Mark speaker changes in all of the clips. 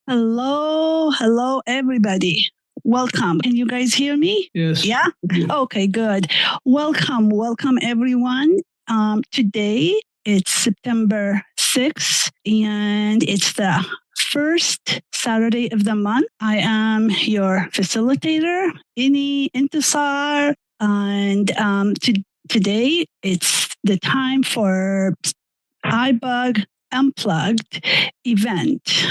Speaker 1: Hello, everybody. Welcome. Can you guys hear me?
Speaker 2: Yes.
Speaker 1: Yeah? Okay, good. Welcome, everyone. Today, it's September 6th, and it's the first Saturday of the month. I am your facilitator, Intestar, and today, it's the time for iBUG Unplugged event.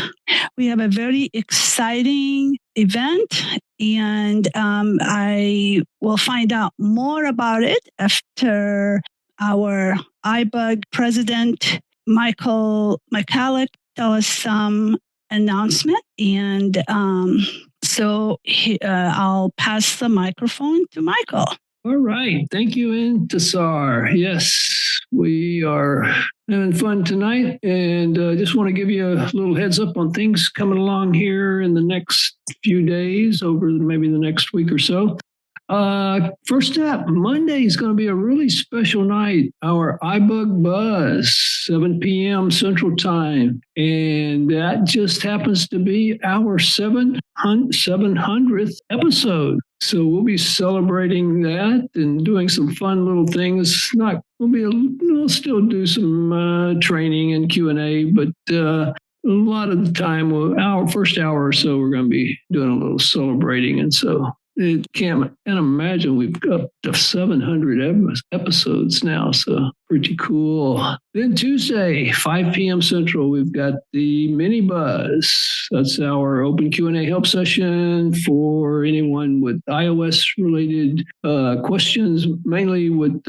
Speaker 1: We have a very exciting event, and I will find out more about it after our iBUG president, Michael McCallick, tell us some announcement. And I'll pass the microphone to Michael.
Speaker 2: All right. Thank you, Intestar. Yes, we are having fun tonight, and just want to give you a little heads up on things coming along here in the next few days, over maybe the next week or so. First up, Monday is going to be a really special night. Our iBUG Buzz, 7 p.m. Central Time, and that just happens to be our 700th episode. So we'll be celebrating that and doing some fun little things. We'll still do some training and Q&A, but a lot of the time, our first hour or so, we're going to be doing a little celebrating, and so. Can't imagine we've got up to 700 episodes now, so pretty cool. Then Tuesday, 5 p.m. Central, we've got the mini buzz. That's our open Q&A help session for anyone with iOS-related questions, mainly with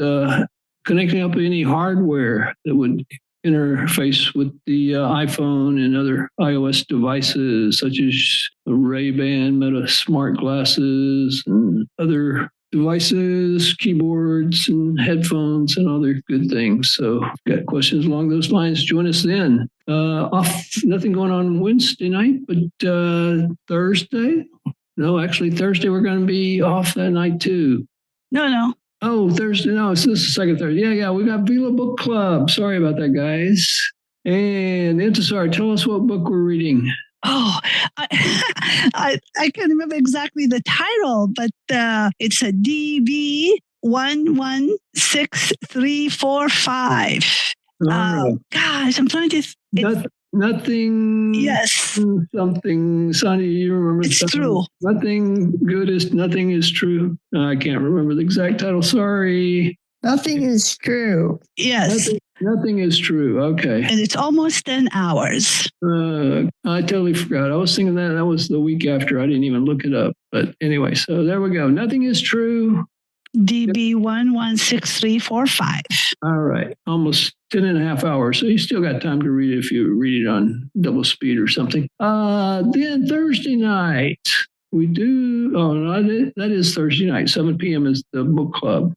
Speaker 2: connecting up any hardware that would interface with the iPhone and other iOS devices, such as the Ray-Ban Meta smart glasses and other devices, keyboards and headphones and other good things. So if you've got questions along those lines, join us then. Nothing going on Wednesday night, but Thursday? No, actually Thursday we're going to be off that night too.
Speaker 1: No.
Speaker 2: Oh, Thursday. No, this is the second Thursday. Yeah. We got Vila Book Club. Sorry about that, guys. And Intestar, tell us what book we're reading.
Speaker 1: Oh, I can't remember exactly the title, but it's a DB 116345. Gosh, I'm trying to.
Speaker 2: Nothing.
Speaker 1: Yes.
Speaker 2: Something. Sonny, you remember?
Speaker 1: It's true.
Speaker 2: Nothing is true. I can't remember the exact title. Sorry.
Speaker 3: Nothing is true.
Speaker 1: Yes.
Speaker 2: Nothing is true. Okay.
Speaker 1: And it's almost 10 hours.
Speaker 2: I totally forgot. I was thinking that was the week after. I didn't even look it up. But anyway, so there we go. Nothing is true.
Speaker 1: DB 116345.
Speaker 2: All right. Almost 10 and a half hours. So you still got time to read it if you read it on double speed or something. Then Thursday night, we do. Oh, no, that is Thursday night. 7 p.m. is the book club.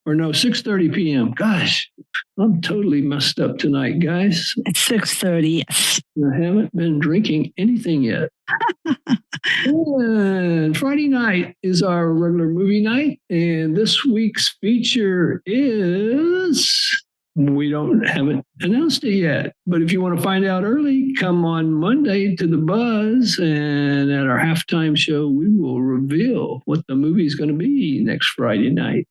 Speaker 2: Or no, 6:30 p.m. Gosh, I'm totally messed up tonight, guys.
Speaker 1: It's 6:30, yes.
Speaker 2: I haven't been drinking anything yet. And Friday night is our regular movie night. And this week's feature is, haven't announced it yet. But if you want to find out early, come on Monday to the Buzz. And at our halftime show, we will reveal what the movie is going to be next Friday night.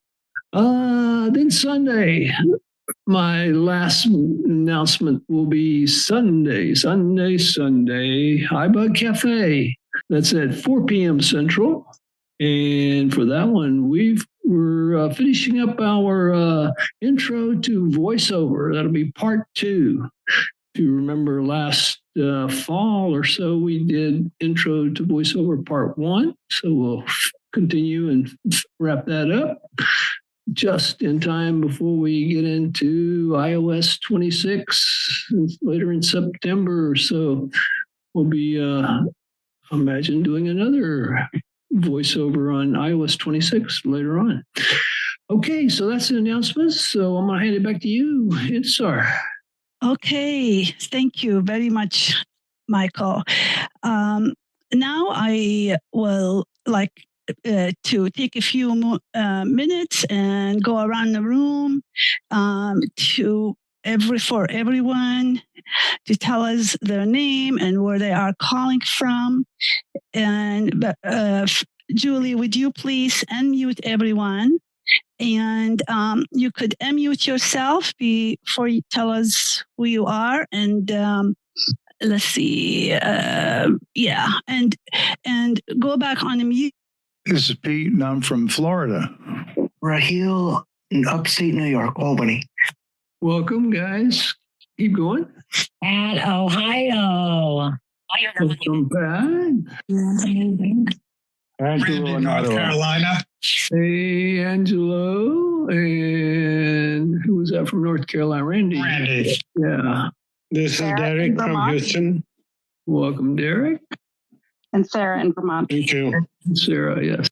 Speaker 2: Then Sunday, my last announcement will be Sunday, iBUG Cafe. That's at 4 p.m. Central. And for that one, we're finishing up our intro to voiceover. That'll be part 2. If you remember last fall or so, we did intro to voiceover part 1. So we'll continue and wrap that up just in time before we get into iOS 26 later in September. So we'll be, imagine doing another voiceover on iOS 26 later on. Okay, so that's the announcements. So I'm going to hand it back to you, Intestar.
Speaker 1: Okay, thank you very much, Michael. Now I will to take a few minutes and go around the room to for everyone to tell us their name and where they are calling from. And Julie, would you please unmute everyone? And you could unmute yourself before you tell us who you are. And let's see, and go back on the mute.
Speaker 4: This is Pete, and I'm from Florida.
Speaker 5: Raheel in upstate New York, Albany.
Speaker 2: Welcome, guys. Keep going.
Speaker 3: At Ohio.
Speaker 2: Welcome back.
Speaker 4: Angelo, North Carolina.
Speaker 2: Hey, Angelo. And who was that from North Carolina? Randy. Yeah.
Speaker 6: This is Derek from Houston.
Speaker 2: Welcome, Derek.
Speaker 7: And Sarah in Vermont.
Speaker 6: Thank you.
Speaker 2: Sarah, yes.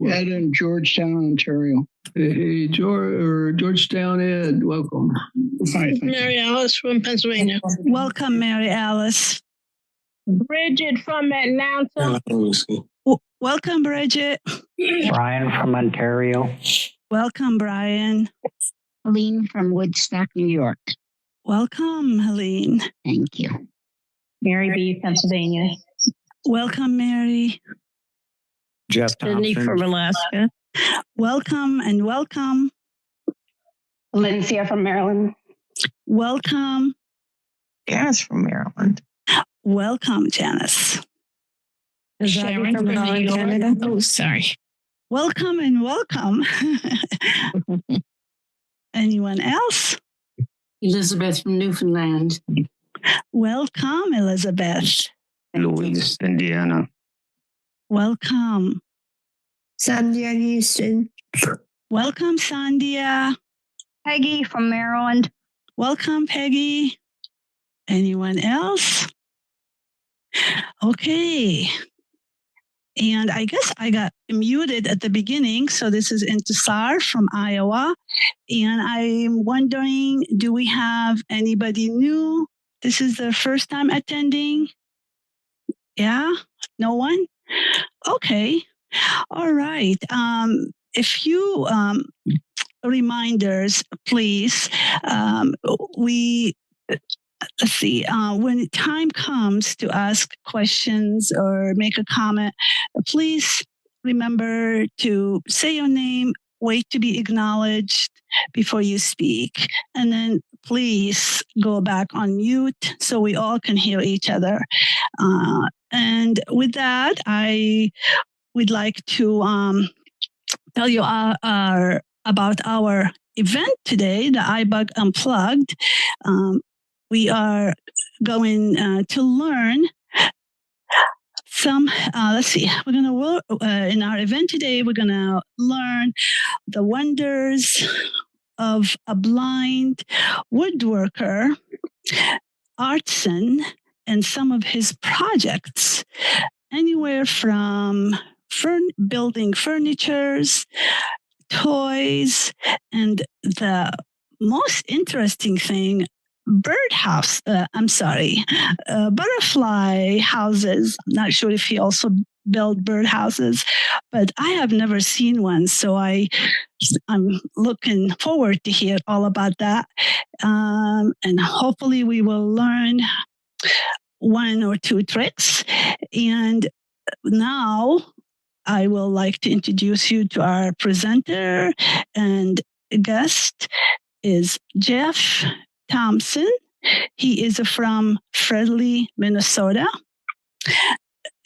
Speaker 5: Ed in Georgetown, Ontario.
Speaker 2: Hey, Georgetown Ed, welcome.
Speaker 8: Mary Alice from Pennsylvania.
Speaker 1: Welcome, Mary Alice.
Speaker 8: Bridget from Atlanta.
Speaker 1: Welcome, Bridget.
Speaker 9: Brian from Ontario.
Speaker 1: Welcome, Brian.
Speaker 3: Helene from Woodstock, New York.
Speaker 1: Welcome, Helene.
Speaker 3: Thank you.
Speaker 7: Mary B., Pennsylvania.
Speaker 1: Welcome, Mary.
Speaker 9: Jeff
Speaker 8: Sydney
Speaker 9: Thomson.
Speaker 8: from Alaska.
Speaker 1: Welcome and welcome.
Speaker 7: Valencia from Maryland.
Speaker 1: Welcome.
Speaker 3: Janice from Maryland.
Speaker 1: Welcome, Janice.
Speaker 8: Sharon from New York.
Speaker 3: Canada. Oh, sorry.
Speaker 1: Welcome and welcome. Anyone else?
Speaker 7: Elizabeth from Newfoundland.
Speaker 1: Welcome, Elizabeth.
Speaker 9: Louise, Indiana.
Speaker 1: Welcome.
Speaker 3: Sandia, Houston.
Speaker 1: Welcome, Sandia.
Speaker 7: Peggy from Maryland.
Speaker 1: Welcome, Peggy. Anyone else? Okay. And I guess I got muted at the beginning. So this is Intestar from Iowa. And I'm wondering, do we have anybody new? This is their first time attending? Yeah? No one? Okay. All right. A few reminders, please. Let's see, when time comes to ask questions or make a comment, please remember to say your name, wait to be acknowledged before you speak, and then please go back on mute so we all can hear each other. And with that, I would like to tell you about our event today, the iBUG Unplugged. We are going to learn some, let's see, we're going to work in our event today, we're going to learn the wonders of a blind woodworker, artisan, and some of his projects, anywhere from building furnitures, toys, and the most interesting thing, butterfly houses. I'm not sure if he also built bird houses, but I have never seen one. So I'm looking forward to hear all about that. And hopefully we will learn one or two tricks. And now I will like to introduce you to our presenter and guest is Jeff Thomson. He is from Fridley, Minnesota.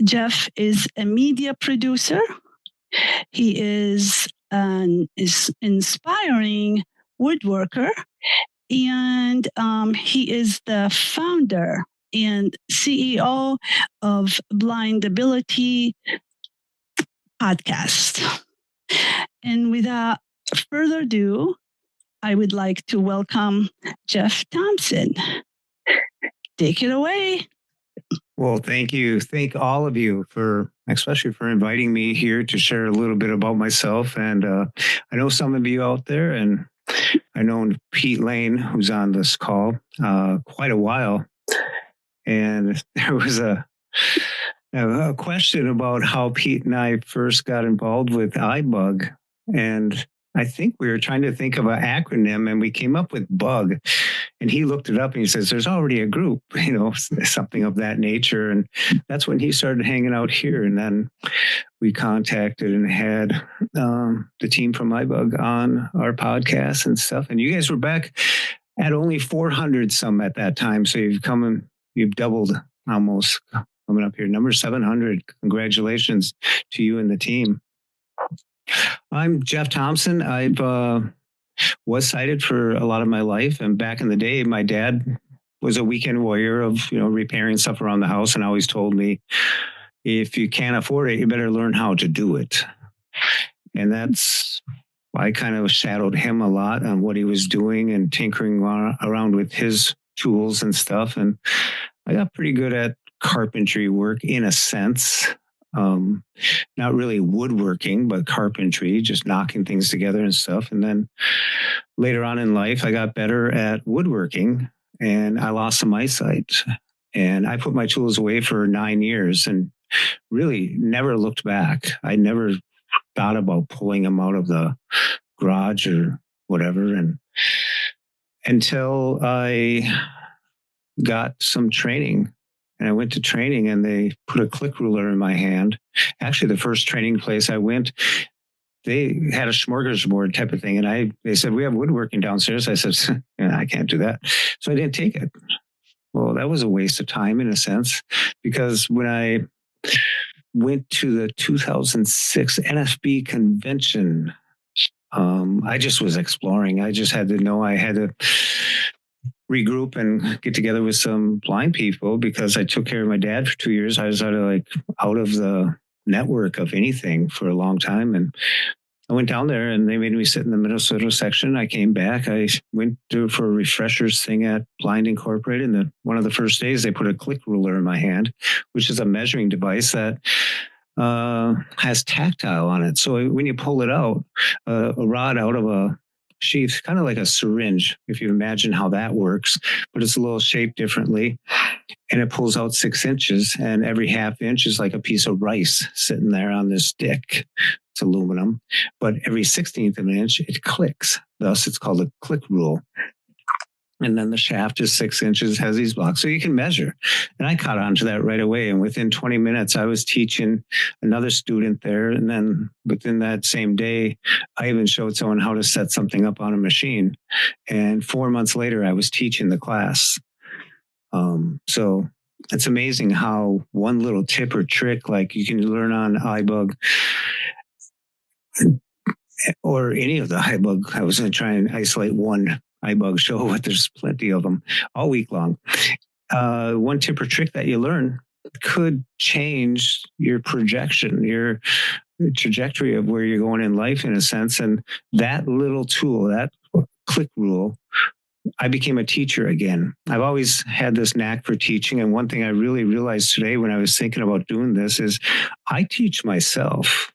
Speaker 1: Jeff is a media producer. He is an inspiring woodworker, and he is the founder and CEO of Blind Ability Podcast. And without further ado, I would like to welcome Jeff Thomson. Take it away.
Speaker 9: Well, thank you. Thank all of you especially for inviting me here to share a little bit about myself. And I know some of you out there, and I know Pete Lane, who's on this call, quite a while. And there was a question about how Pete and I first got involved with iBUG. And I think we were trying to think of an acronym, and we came up with BUG. And he looked it up and he says, there's already a group, something of that nature. And that's when he started hanging out here. And then we contacted and had the team from iBUG on our podcast and stuff. And you guys were back at only 400 some at that time. So you've doubled almost coming up here. Number 700. Congratulations to you and the team. I'm Jeff Thomson. I've was sighted for a lot of my life. And back in the day, my dad was a weekend warrior of, repairing stuff around the house, and always told me, if you can't afford it, you better learn how to do it. And I kind of shadowed him a lot on what he was doing and tinkering around with his tools and stuff. And I got pretty good at carpentry work in a sense. Not really woodworking, but carpentry, just knocking things together and stuff. And then later on in life, I got better at woodworking and I lost some eyesight. And I put my tools away for 9 years and really never looked back. I never thought about pulling them out of the garage or whatever. And until I got some training. And I went to training and they put a click ruler in my hand. Actually, the first training place I went, they had a smorgasbord type of thing. And they said, we have woodworking downstairs. I said, I can't do that. So I didn't take it. Well, that was a waste of time in a sense, because when I went to the 2006 NFB convention, I just was exploring. I just had to know I had to regroup and get together with some blind people because I took care of my dad for 2 years. I was out of the network of anything for a long time. And I went down there and they made me sit in the Minnesota section. I came back. I went for a refreshers thing at Blind Incorporated. And one of the first days they put a click ruler in my hand, which is a measuring device that has tactile on it. So when you pull it out, a rod out of a sheath, kind of like a syringe, if you imagine how that works, but it's a little shaped differently. And it pulls out 6 inches, and every half inch is like a piece of rice sitting there on this stick. It's aluminum, but every 16th of an inch, it clicks. Thus, it's called a click rule. And then the shaft is 6 inches, has these blocks. So you can measure. And I caught on to that right away. And within 20 minutes, I was teaching another student there. And then within that same day, I even showed someone how to set something up on a machine. And 4 months later, I was teaching the class. So it's amazing how one little tip or trick, like you can learn on iBUG or any of the iBUG. I was going to try and isolate one iBUG show, but there's plenty of them all week long. One tip or trick that you learn could change your projection, your trajectory of where you're going in life in a sense. And that little tool, that click rule, I became a teacher again. I've always had this knack for teaching. And one thing I really realized today when I was thinking about doing this is I teach myself.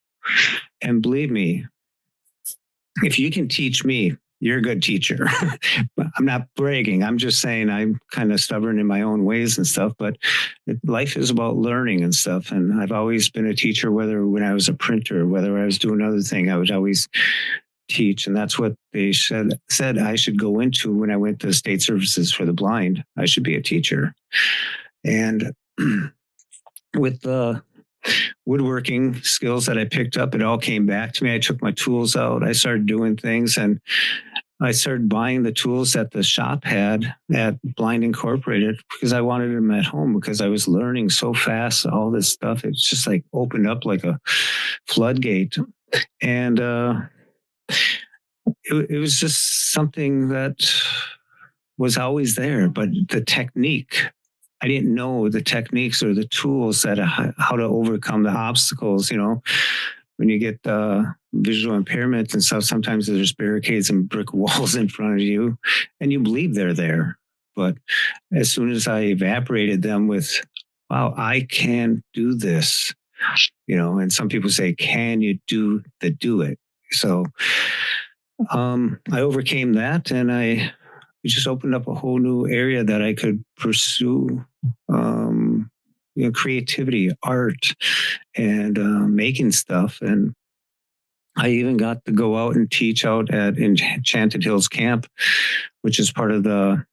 Speaker 9: And believe me, if you can teach me, you're a good teacher. I'm not bragging. I'm just saying I'm kind of stubborn in my own ways and stuff, but life is about learning and stuff. And I've always been a teacher, whether when I was a printer, whether I was doing another thing, I would always teach. And that's what they said I should go into when I went to state services for the blind. I should be a teacher. And with the woodworking skills that I picked up, it all came back to me. I took my tools out. I started doing things and I started buying the tools that the shop had at Blind Incorporated because I wanted them at home because I was learning so fast, all this stuff. It's just like opened up like a floodgate. And it was just something that was always there, but the technique, I didn't know the techniques or the tools that how to overcome the obstacles. When you get visual impairments and stuff, sometimes there's barricades and brick walls in front of you and you believe they're there. But as soon as I evaporated them with, wow, I can do this, and some people say, can you do it? So I overcame that and it just opened up a whole new area that I could pursue, creativity, art, and making stuff. And I even got to go out and teach out at Enchanted Hills Camp, which is part of the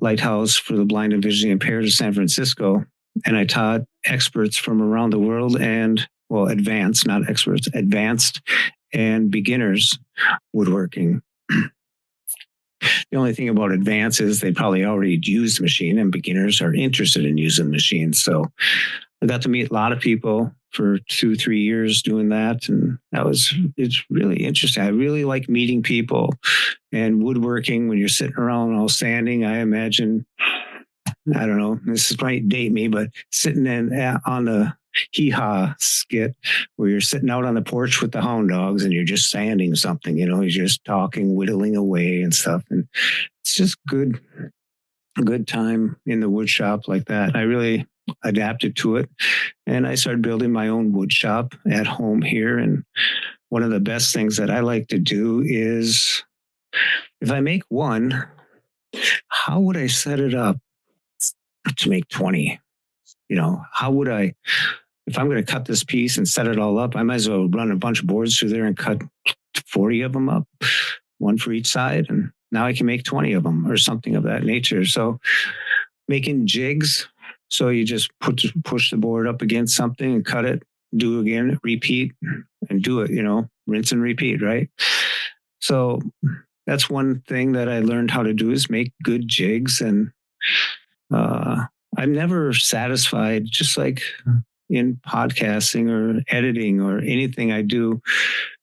Speaker 9: lighthouse for the blind and visually impaired in San Francisco. And I taught experts from around the world and, well, advanced, not experts, advanced and beginners woodworking. The only thing about advanced is they probably already used the machine, and beginners are interested in using the machine. So I got to meet a lot of people for 2-3 years doing that. And it's really interesting. I really like meeting people, and woodworking when you're sitting around all standing. I imagine, I don't know, this might date me, but sitting on the hee-haw skit where you're sitting out on the porch with the hound dogs and you're just sanding something, you're just talking, whittling away and stuff. And it's just a good time in the wood shop like that. I really adapted to it, and I started building my own wood shop at home here. And one of the best things that I like to do is, if I make one, how would I set it up to make 20? How would I, if I'm going to cut this piece and set it all up, I might as well run a bunch of boards through there and cut 40 of them up, one for each side. And now I can make 20 of them or something of that nature. So making jigs. So you just push the board up against something and cut it, do again, repeat and do it, rinse and repeat. Right. So that's one thing that I learned how to do, is make good jigs. And, I'm never satisfied, just like in podcasting or editing or anything I do.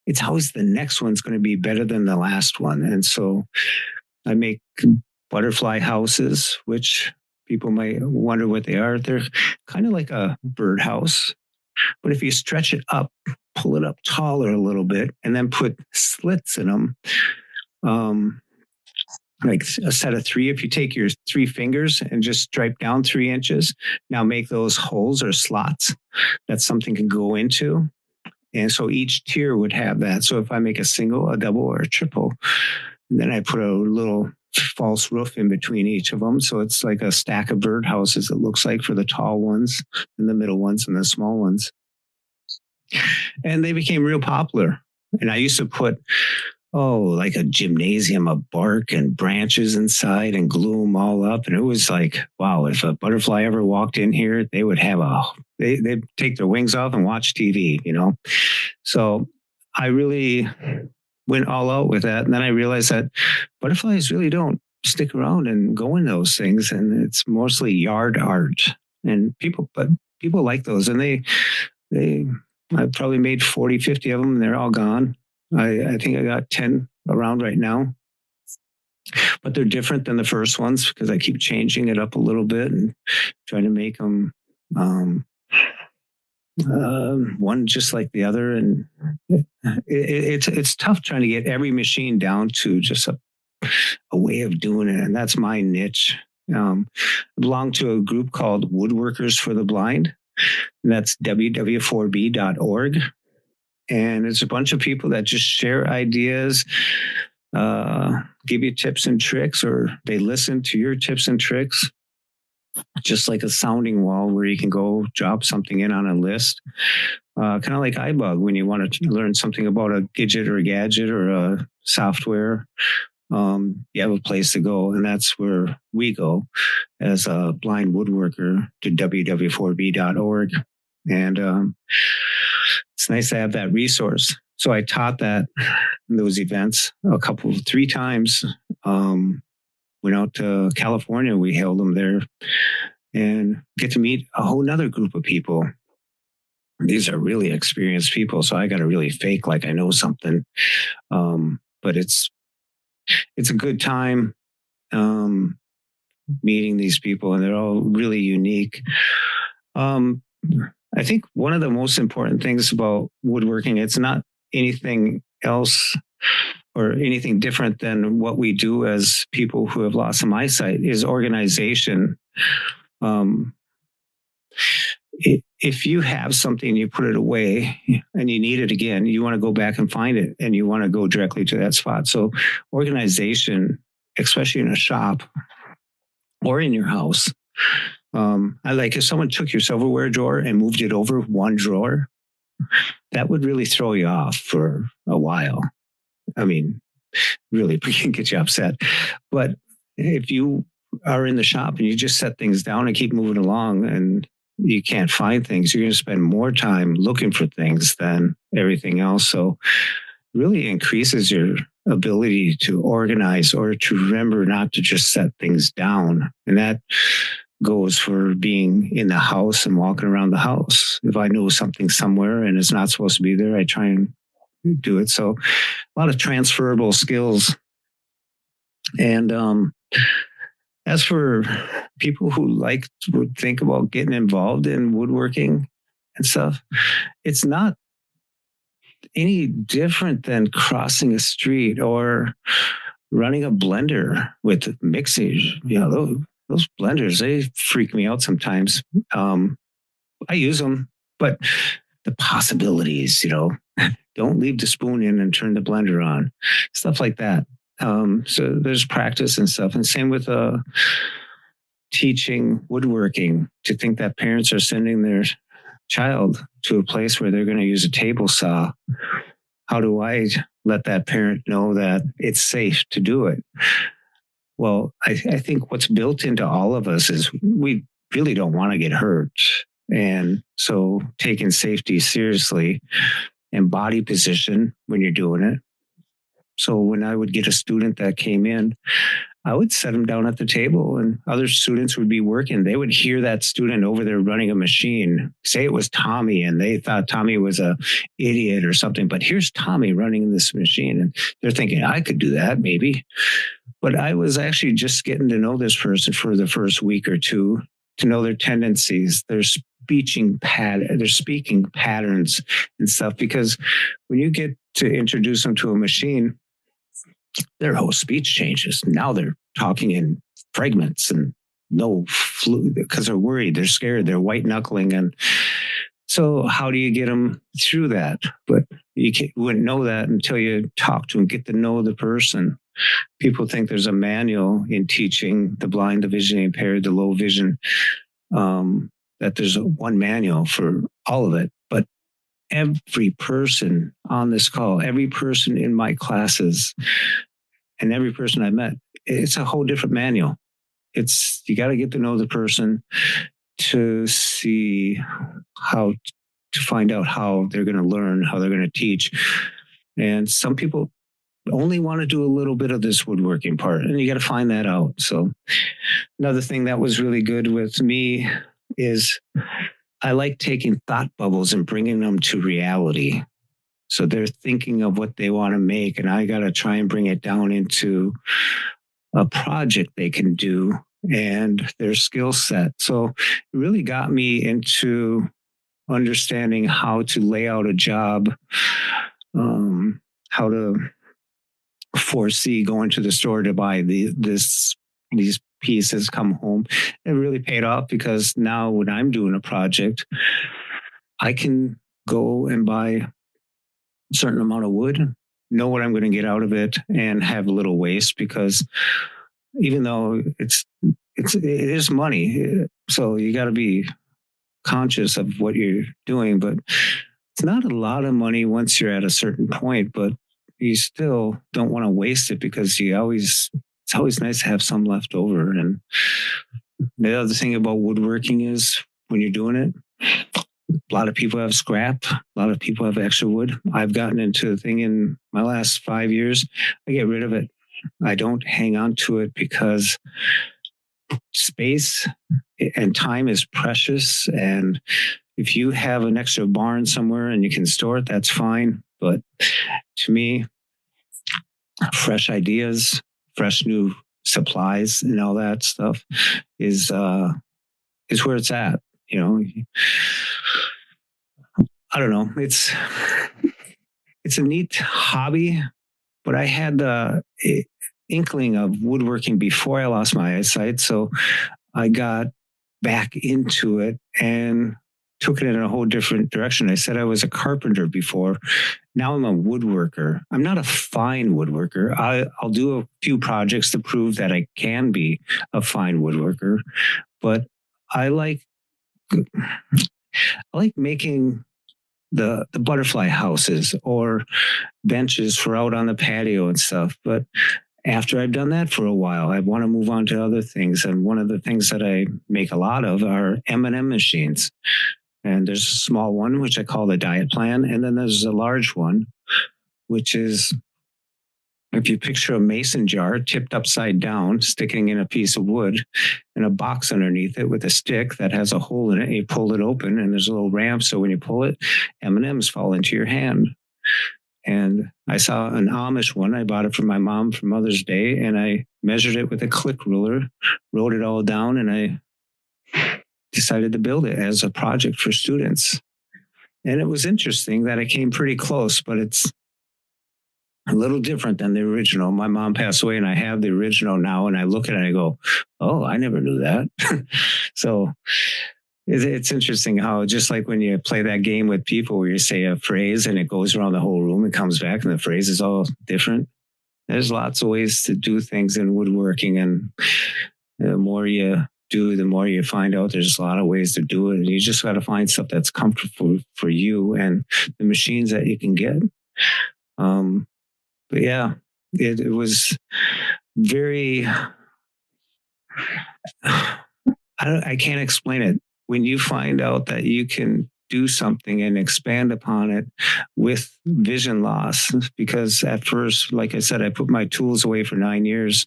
Speaker 9: It's always the next one's going to be better than the last one. And so I make butterfly houses, which people might wonder what they are. They're kind of like a birdhouse, but if you stretch it up, pull it up taller a little bit, and then put slits in them, like a set of 3. If you take your 3 fingers and just stripe down 3 inches, now make those holes or slots that something can go into. And so each tier would have that. So if I make a single, a double, or a triple, and then I put a little false roof in between each of them. So it's like a stack of birdhouses, it looks like, for the tall ones and the middle ones and the small ones. And they became real popular. And I used to put, like a gymnasium of bark and branches inside and glue them all up. And it was like, wow, if a butterfly ever walked in here, they would have they'd take their wings off and watch TV, So I really went all out with that. And then I realized that butterflies really don't stick around and go in those things. And it's mostly yard art, but people like those. And I probably made 40, 50 of them, and they're all gone. I think I got 10 around right now, but they're different than the first ones because I keep changing it up a little bit and trying to make them one just like the other. And it's tough trying to get every machine down to just a way of doing it. And that's my niche. I belong to a group called Woodworkers for the Blind, and that's ww4b.org. And it's a bunch of people that just share ideas, give you tips and tricks, or they listen to your tips and tricks, just like a sounding wall where you can go drop something in on a list. Kind of like iBUG, when you want to learn something about a gadget or a software, you have a place to go. And that's where we go as a blind woodworker, to ww4b.org. And it's nice to have that resource. So I taught that in those events 3 times. Went out to California. We held them there and get to meet a whole nother group of people. These are really experienced people. So I got to really fake like I know something. But it's a good time meeting these people, and they're all really unique. I think one of the most important things about woodworking, it's not anything else or anything different than what we do as people who have lost some eyesight, is organization. If you have something, you put it away and you need it again, you want to go back and find it, and you want to go directly to that spot. So organization, especially in a shop or in your house, I like if someone took your silverware drawer and moved it over one drawer, that would really throw you off for a while. I mean, really can get you upset. But if you are in the shop and you just set things down and keep moving along and you can't find things, you're going to spend more time looking for things than everything else. So really increases your ability to organize or to remember not to just set things down. And that goes for being in the house and walking around the house. If I know something somewhere and it's not supposed to be there, I try and do it. So a lot of transferable skills. And as for people who would think about getting involved in woodworking and stuff, it's not any different than crossing a street or running a blender with mixing. You know, those blenders, they freak me out sometimes. I use them, but the possibilities, you know, don't leave the spoon in and turn the blender on, stuff like that. So there's practice and stuff. And same with teaching woodworking. To think that parents are sending their child to a place where they're going to use a table saw, how do I let that parent know that it's safe to do it? Well, I think what's built into all of us is we really don't want to get hurt. And so taking safety seriously and body position when you're doing it. So when I would get a student that came in, I would set them down at the table and other students would be working. They would hear that student over there running a machine. Say it was Tommy and they thought Tommy was a idiot or something, but here's Tommy running this machine. And they're thinking, I could do that maybe. But I was actually just getting to know this person for the first week or two, to know their tendencies, their speaking patterns and stuff. Because when you get to introduce them to a machine, their whole speech changes. Now they're talking in fragments and no fluid because they're worried, they're scared, they're white knuckling. And so how do you get them through that? But you wouldn't know that until you talk to them, get to know the person. People think there's a manual in teaching the blind, the visually impaired, the low vision, that there's one manual for all of it. But every person on this call, every person in my classes, and every person I met, it's a whole different manual. You got to get to know the person to see how to find out how they're going to learn, how they're going to teach. And some people only want to do a little bit of this woodworking part, and you got to find that out. So another thing that was really good with me is I like taking thought bubbles and bringing them to reality. So they're thinking of what they want to make, and I got to try and bring it down into a project they can do and their skill set. So it really got me into understanding how to lay out a job, how to foresee going to the store to buy these pieces, come home. It really paid off because now when I'm doing a project, I can go and buy a certain amount of wood, know what I'm going to get out of it, and have a little waste, because even though it is money, so you got to be conscious of what you're doing, but it's not a lot of money once you're at a certain point, but you still don't want to waste it because it's always nice to have some left over. And the other thing about woodworking is when you're doing it, a lot of people have scrap. A lot of people have extra wood. I've gotten into the thing in my last 5 years. I get rid of it. I don't hang on to it because space and time is precious. And if you have an extra barn somewhere and you can store it, that's fine. But to me, fresh ideas, fresh new supplies and all that stuff is where it's at. You know, I don't know. It's a neat hobby, but I had the inkling of woodworking before I lost my eyesight. So I got back into it and took it in a whole different direction. I said I was a carpenter before. Now I'm a woodworker. I'm not a fine woodworker. I'll do a few projects to prove that I can be a fine woodworker, but I like making the butterfly houses or benches for out on the patio and stuff. But after I've done that for a while, I want to move on to other things. And one of the things that I make a lot of are M&M machines. And there's a small one, which I call the diet plan. And then there's a large one, which is, if you picture a mason jar tipped upside down, sticking in a piece of wood and a box underneath it with a stick that has a hole in it, you pull it open and there's a little ramp. So when you pull it, M&Ms fall into your hand. And I saw an Amish one. I bought it for my mom for Mother's Day, and I measured it with a click ruler, wrote it all down, and I decided to build it as a project for students. And it was interesting that it came pretty close, but it's a little different than the original. My mom passed away, and I have the original now, and I look at it and I go, oh, I never knew that. So it's interesting how, just like when you play that game with people where you say a phrase and it goes around the whole room and comes back and the phrase is all different. There's lots of ways to do things in woodworking, and the more you do, the more you find out there's a lot of ways to do it. And you just got to find stuff that's comfortable for you and the machines that you can get. But yeah, it was very, I can't explain it. When you find out that you can do something and expand upon it with vision loss, because at first, like I said, I put my tools away for 9 years.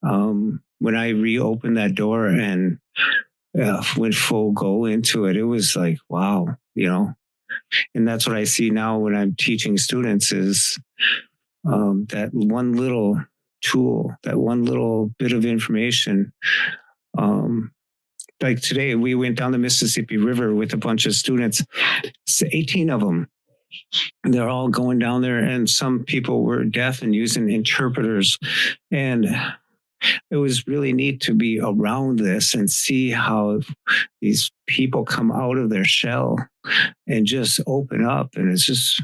Speaker 9: When I reopened that door and went full go into it, it was like, wow, and that's what I see now when I'm teaching students is that one little tool, that one little bit of information. Like today, we went down the Mississippi River with a bunch of students, 18 of them. They're all going down there, and some people were deaf and using interpreters. And it was really neat to be around this and see how these people come out of their shell and just open up. And it's just,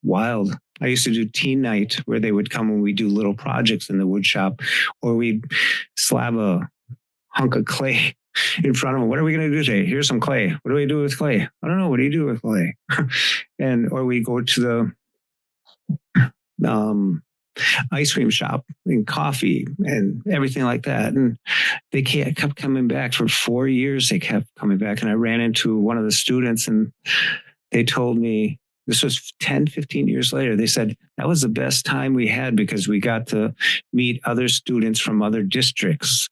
Speaker 9: wild. I used to do teen night where they would come and we do little projects in the wood shop, or we'd slab a hunk of clay in front of them. What are we going to do today? Here's some clay. What do we do with clay? I don't know. What do you do with clay? Or we go to the ice cream shop and coffee and everything like that. And they kept coming back for 4 years. They kept coming back. And I ran into one of the students and they told me, this was 10, 15 years later. They said, that was the best time we had because we got to meet other students from other districts.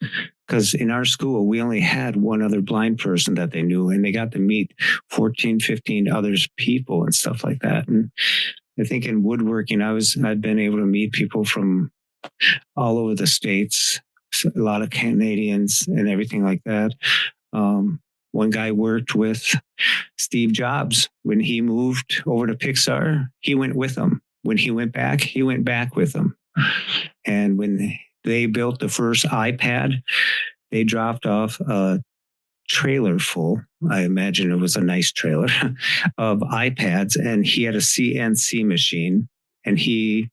Speaker 9: Because in our school, we only had one other blind person that they knew, and they got to meet 14, 15 other people and stuff like that. And I think in woodworking, I'd been able to meet people from all over the states, a lot of Canadians and everything like that. One guy worked with Steve Jobs. When he moved over to Pixar, he went with him. When he went back with him. And when they built the first iPad, they dropped off a trailer full, I imagine it was a nice trailer, of iPads. And he had a CNC machine. And he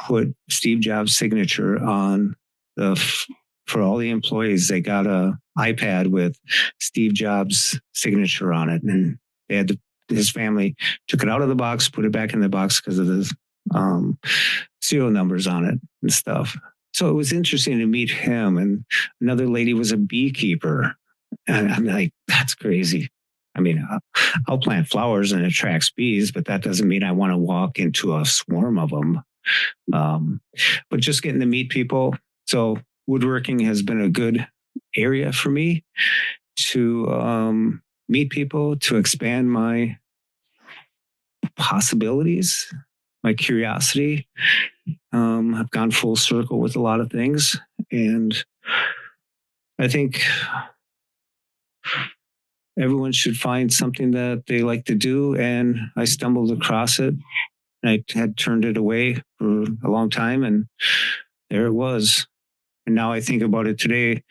Speaker 9: put Steve Jobs' signature on for all the employees. They got a iPad with Steve Jobs' signature on it. And they had his family took it out of the box, put it back in the box because of the serial numbers on it and stuff. So it was interesting to meet him. And another lady was a beekeeper. And I'm like, that's crazy. I mean, I'll plant flowers and attract bees, but that doesn't mean I want to walk into a swarm of them. But just getting to meet people. So woodworking has been a good area for me to meet people, to expand my possibilities, my curiosity. I've gone full circle with a lot of things. And I think everyone should find something that they like to do. And I stumbled across it. I had turned it away for a long time, and there it was. And now I think about it today.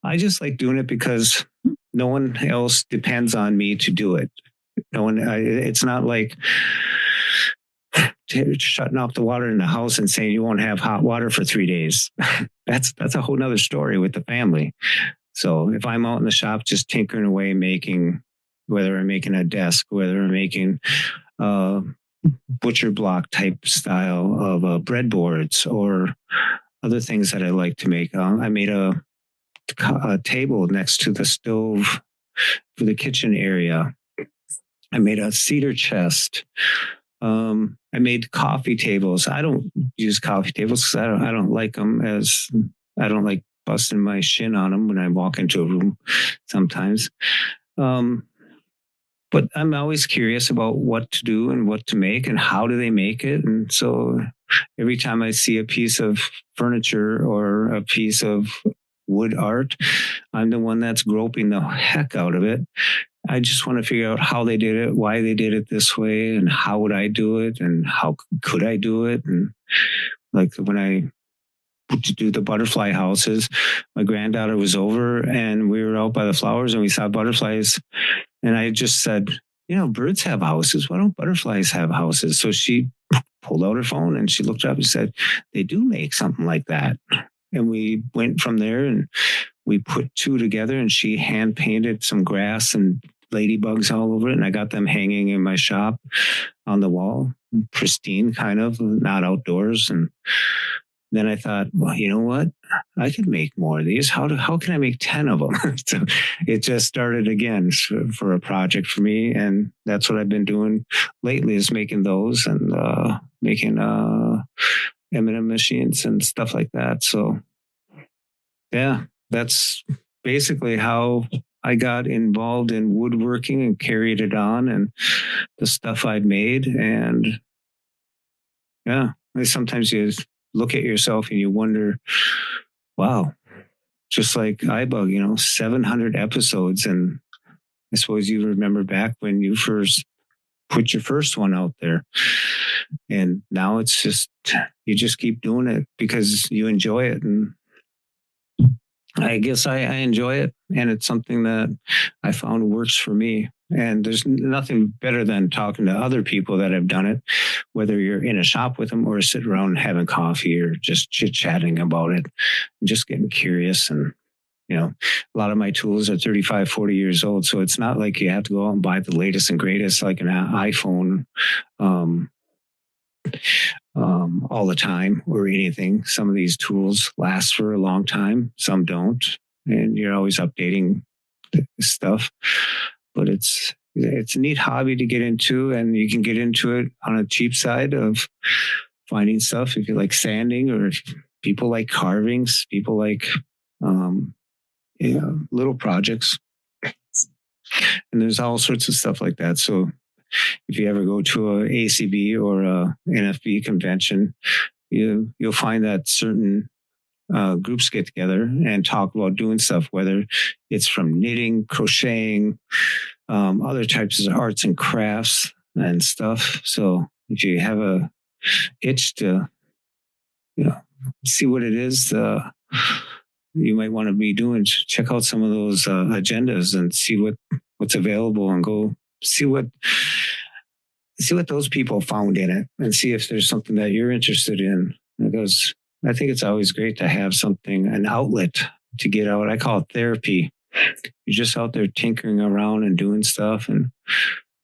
Speaker 9: I just like doing it because no one else depends on me to do it. It's not like shutting off the water in the house and saying you won't have hot water for 3 days. That's a whole nother story with the family. So if I'm out in the shop just tinkering away, whether I'm making a desk, whether I'm making butcher block type style of breadboards or other things that I like to make. I made a table next to the stove for the kitchen area. I made a cedar chest. I made coffee tables. I don't use coffee tables because I don't like them, as I don't like busting my shin on them when I walk into a room sometimes. But I'm always curious about what to do and what to make and how do they make it. And so every time I see a piece of furniture or a piece of wood art, I'm the one that's groping the heck out of it. I just want to figure out how they did it, why they did it this way, and how would I do it, and how could I do it. And like when I to do the butterfly houses, my granddaughter was over and we were out by the flowers and we saw butterflies. And I just said, birds have houses. Why don't butterflies have houses? So she pulled out her phone and she looked up and said, they do make something like that. And we went from there and we put two together, and she hand painted some grass and ladybugs all over it. And I got them hanging in my shop on the wall, pristine, kind of, not outdoors. And then I thought, well, you know what? I could make more of these. How can I make 10 of them? So it just started again for a project for me. And that's what I've been doing lately, is making those and making M&M machines and stuff like that. So yeah, that's basically how I got involved in woodworking and carried it on, and the stuff I'd made. And yeah, sometimes you look at yourself and you wonder, wow, just like iBUG, 700 episodes. And I suppose you remember back when you first put your first one out there. And now it's just, you just keep doing it because you enjoy it. And I guess I enjoy it. And it's something that I found works for me. And there's nothing better than talking to other people that have done it, whether you're in a shop with them or sitting around having coffee or just chit-chatting about it and just getting curious. And, a lot of my tools are 35, 40 years old. So it's not like you have to go out and buy the latest and greatest, like an iPhone all the time or anything. Some of these tools last for a long time. Some don't. And you're always updating stuff. But it's a neat hobby to get into, and you can get into it on a cheap side of finding stuff. If you like sanding, or if people like carvings, people like little projects, and there's all sorts of stuff like that. So if you ever go to a ACB or a NFB convention, you'll find that certain groups get together and talk about doing stuff, whether it's from knitting, crocheting, other types of arts and crafts and stuff. So if you have a itch to, see what it is you might want to be doing, check out some of those agendas and see what's available, and go see what those people found in it, and see if there's something that you're interested in. Because I think it's always great to have something, an outlet to get out. I call it therapy. You're just out there tinkering around and doing stuff, and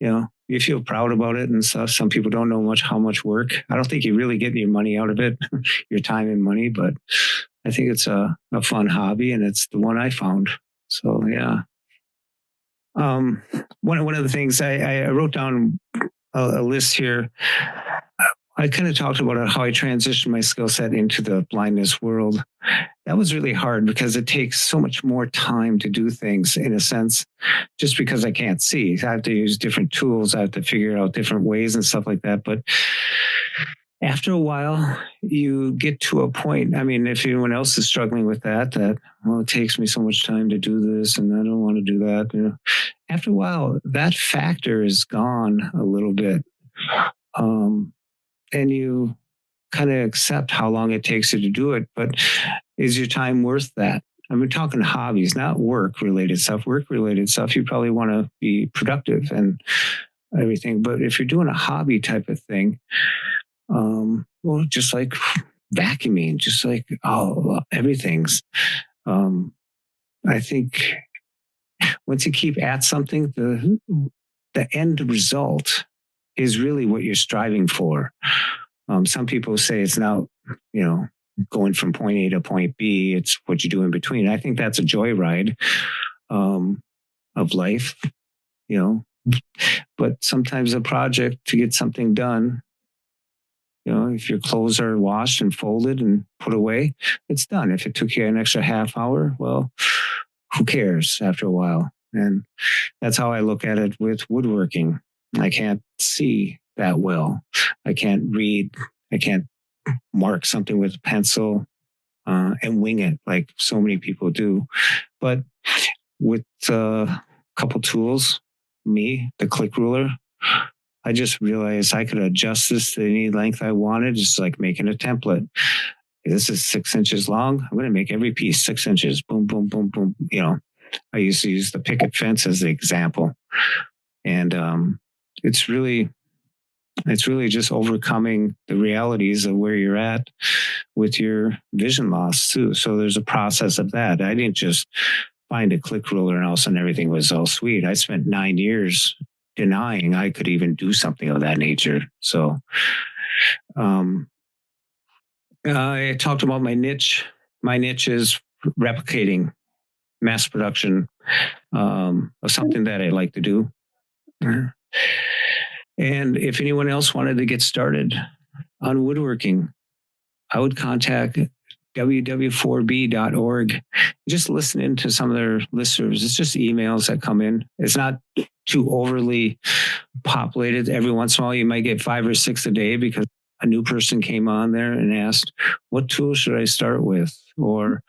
Speaker 9: you feel proud about it and stuff. Some people don't know how much work. I don't think you really get your money out of it, your time and money, but I think it's a fun hobby, and it's the one I found. So yeah. One of the things I wrote down a list here. I kind of talked about how I transitioned my skill set into the blindness world. That was really hard because it takes so much more time to do things, in a sense, just because I can't see. I have to use different tools. I have to figure out different ways and stuff like that. But after a while, you get to a point. I mean, if anyone else is struggling with that, it takes me so much time to do this and I don't want to do that. After a while, that factor is gone a little bit. And you kind of accept how long it takes you to do it. But is your time worth that? I'm talking hobbies, not work-related stuff. Work-related stuff, you probably want to be productive and everything. But if you're doing a hobby type of thing, well, just like vacuuming, just like everything's. I think once you keep at something, the end result is really what you're striving for. Some people say it's not, going from point A to point B. It's what you do in between. I think that's a joyride of life, But sometimes a project to get something done, if your clothes are washed and folded and put away, it's done. If it took you an extra half hour, well, who cares after a while? And that's how I look at it with woodworking. I can't see that well. I can't read. I can't mark something with a pencil and wing it like so many people do. But with a couple tools, the click ruler, I just realized I could adjust this to any length I wanted, just like making a template. This is 6 inches long. I'm going to make every piece 6 inches. Boom, boom, boom, boom. I used to use the picket fence as the example. And it's really just overcoming the realities of where you're at with your vision loss too. So there's a process of that. I didn't just find a click ruler and all of a sudden everything was all sweet. I spent 9 years denying I could even do something of that nature. So I talked about my niche. My niche is replicating mass production of something that I like to do. And if anyone else wanted to get started on woodworking, I would contact ww4b.org. Just listen into some of their listservs. It's just emails that come in. It's not too overly populated. Every once in a while, you might get 5 or 6 a day because a new person came on there and asked, what tool should I start with? Or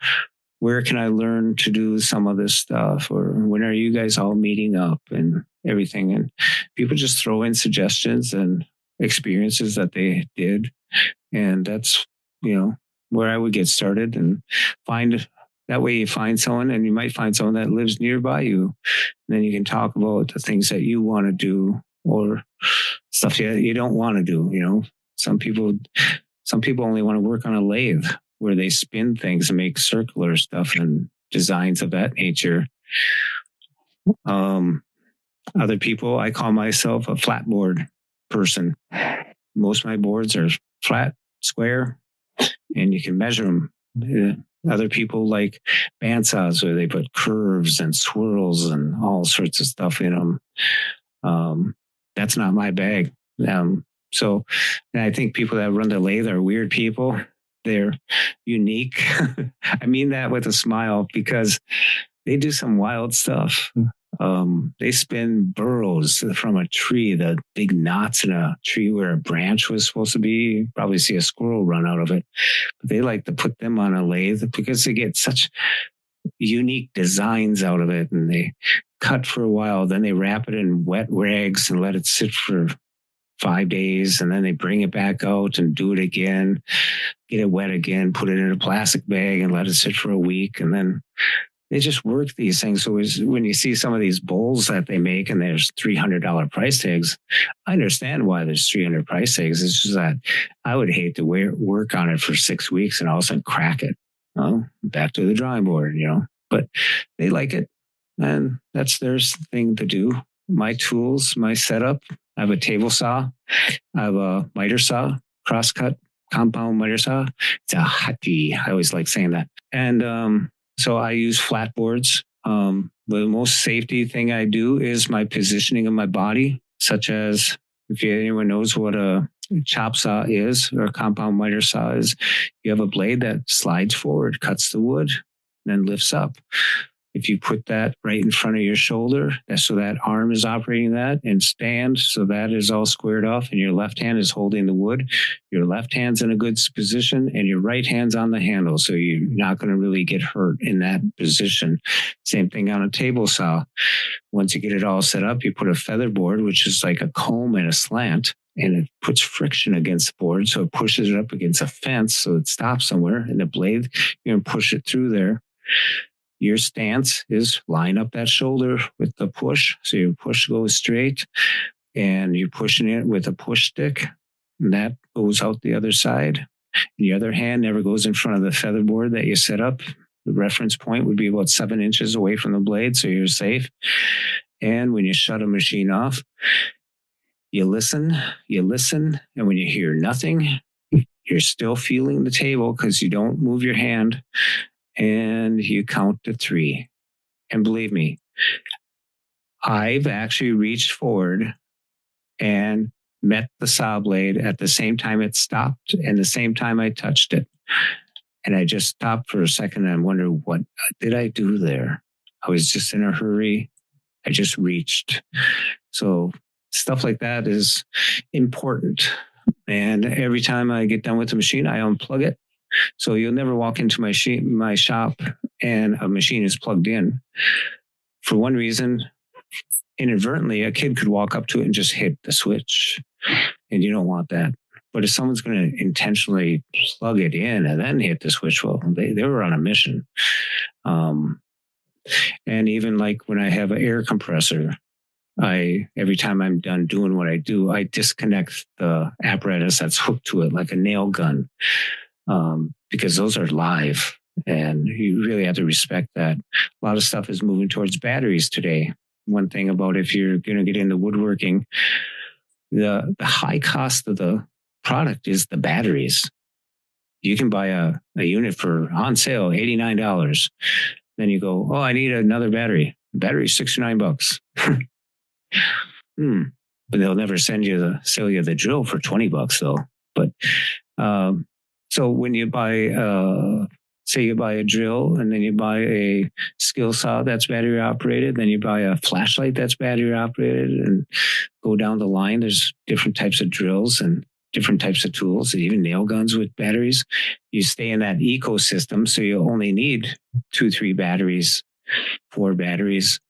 Speaker 9: where can I learn to do some of this stuff? Or when are you guys all meeting up and everything? And people just throw in suggestions and experiences that they did. And that's, where I would get started and find that way you find someone, and you might find someone that lives nearby you. And then you can talk about the things that you want to do or stuff you don't want to do. Some people only want to work on a lathe where they spin things and make circular stuff and designs of that nature. Other people, I call myself a flat board person. Most of my boards are flat, square, and you can measure them. Other people like bandsaws where they put curves and swirls and all sorts of stuff in them. That's not my bag. So I think people that run the lathe are weird people. They're unique. I mean that with a smile because they do some wild stuff. They spin burrows from a tree, the big knots in a tree where a branch was supposed to be. You probably see a squirrel run out of it. But they like to put them on a lathe because they get such unique designs out of it. And they cut for a while. Then they wrap it in wet rags and let it sit for 5 days. And then they bring it back out and do it again, get it wet again, put it in a plastic bag and let it sit for a week. And then they just work these things. So when you see some of these bowls that they make and there's $300 price tags, I understand why there's 300 price tags. It's just that I would hate to work on it for 6 weeks and all of a sudden crack it. Back to the drawing board, But they like it, and that's their thing to do. My tools, my setup, I have a table saw. I have a miter saw, crosscut compound miter saw. It's a hati. I always like saying that. And so I use flat boards. The most safety thing I do is my positioning of my body, such as if anyone knows what a chop saw is or a compound miter saw is, you have a blade that slides forward, cuts the wood, then lifts up. If you put that right in front of your shoulder, so that arm is operating that, and stand so that is all squared off and your left hand is holding the wood, your left hand's in a good position and your right hand's on the handle. So you're not going to really get hurt in that position. Same thing on a table saw. Once you get it all set up, you put a feather board, which is like a comb and a slant, and it puts friction against the board. So it pushes it up against a fence so it stops somewhere. And the blade, you're going to push it through there. Your stance is line up that shoulder with the push. So your push goes straight and you're pushing it with a push stick. And that goes out the other side. And the other hand never goes in front of the feather board that you set up. The reference point would be about 7 inches away from the blade. So you're safe. And when you shut a machine off, you listen, and when you hear nothing, you're still feeling the table because you don't move your hand, and you count to 3. And believe me, I've actually reached forward and met the saw blade at the same time it stopped and the same time I touched it. And I just stopped for a second and I wondered, what did I do there? I was just in a hurry. I just reached. So stuff like that is important. And every time I get done with the machine, I unplug it. So you'll never walk into my shop and a machine is plugged in. For one reason, inadvertently, a kid could walk up to it and just hit the switch. And you don't want that. But if someone's going to intentionally plug it in and then hit the switch, well, they were on a mission. And even like when I have an air compressor, every time I'm done doing what I do, I disconnect the apparatus that's hooked to it like a nail gun, because those are live. And you really have to respect that. A lot of stuff is moving towards batteries today. One thing about if you're going to get into woodworking, the high cost of the product is the batteries. You can buy a unit for on sale, $89. Then you go, oh, I need another battery. The battery's $69. But they'll never sell you the drill for $20 though. But so when you buy say you buy a drill and then you buy a skill saw that's battery operated, then you buy a flashlight that's battery operated, and go down the line. There's different types of drills and different types of tools, even nail guns with batteries. You stay in that ecosystem, so you only need 2, 3 batteries, 4 batteries,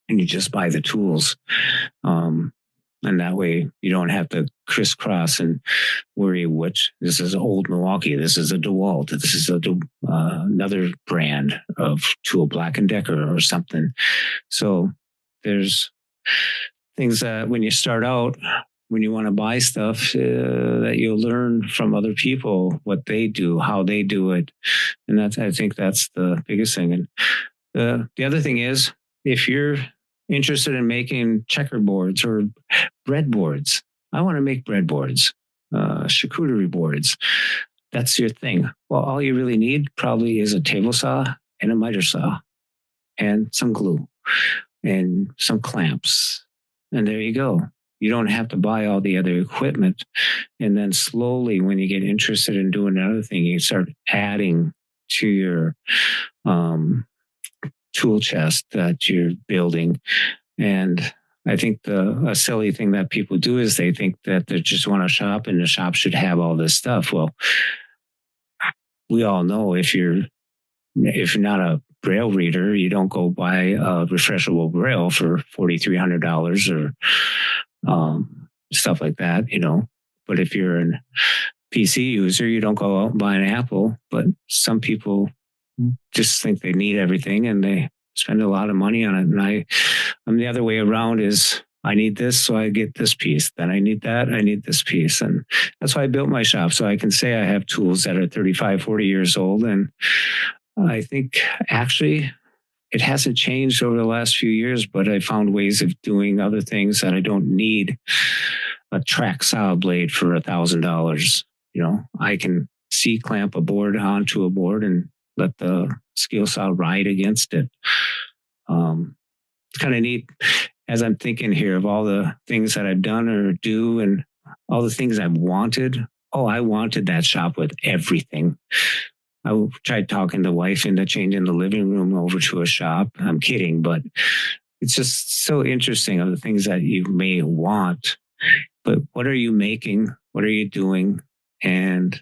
Speaker 9: and you just buy the tools. And that way you don't have to crisscross and worry which, this is old Milwaukee, this is a DeWalt, this is another brand of tool, Black & Decker or something. So there's things that when you start out, when you want to buy stuff, that you'll learn from other people, what they do, how they do it. And I think that's the biggest thing. And the other thing is, if you're interested in making checkerboards or breadboards, I want to make breadboards, charcuterie boards. That's your thing. Well, all you really need probably is a table saw and a miter saw and some glue and some clamps. And there you go. You don't have to buy all the other equipment. And then slowly, when you get interested in doing another thing, you start adding to your tool chest that you're building. And I think a silly thing that people do is they think that they just want to shop and the shop should have all this stuff. Well, we all know if you're not a Braille reader, you don't go buy a refreshable Braille for $4,300 or stuff like that, you know. But if you're a PC user, you don't go out and buy an Apple. But some people just think they need everything and they spend a lot of money on it. And I'm the other way around, is I need this, so I get this piece. Then I need that, I need this piece. And that's why I built my shop. So I can say I have tools that are 35, 40 years old. And I think actually it hasn't changed over the last few years, but I found ways of doing other things that I don't need a track saw blade for $1,000. You know, I can C-clamp a board onto a board and let the skill saw ride against it. It's kind of neat as I'm thinking here of all the things that I've done or do and all the things I've wanted. Oh, I wanted that shop with everything. I tried talking the wife into changing the living room over to a shop. I'm kidding, but it's just so interesting of the things that you may want. But what are you making? What are you doing? And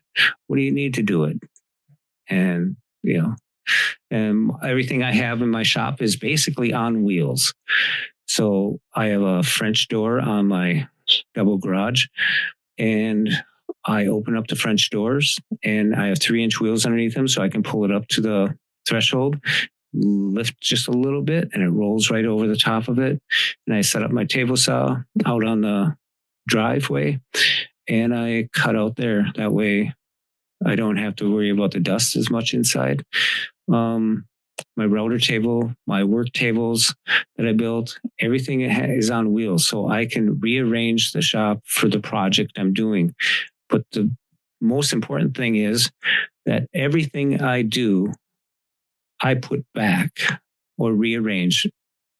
Speaker 9: what do you need to do it? And, you know, and everything I have in my shop is basically on wheels. So I have a French door on my double garage, and I open up the French doors and I have 3-inch wheels underneath them, so I can pull it up to the threshold, lift just a little bit, and it rolls right over the top of it. And I set up my table saw out on the driveway and I cut out there. That way I don't have to worry about the dust as much inside. my router table, my work tables that I built, everything is on wheels. So I can rearrange the shop for the project I'm doing. But the most important thing is that everything I do, I put back or rearrange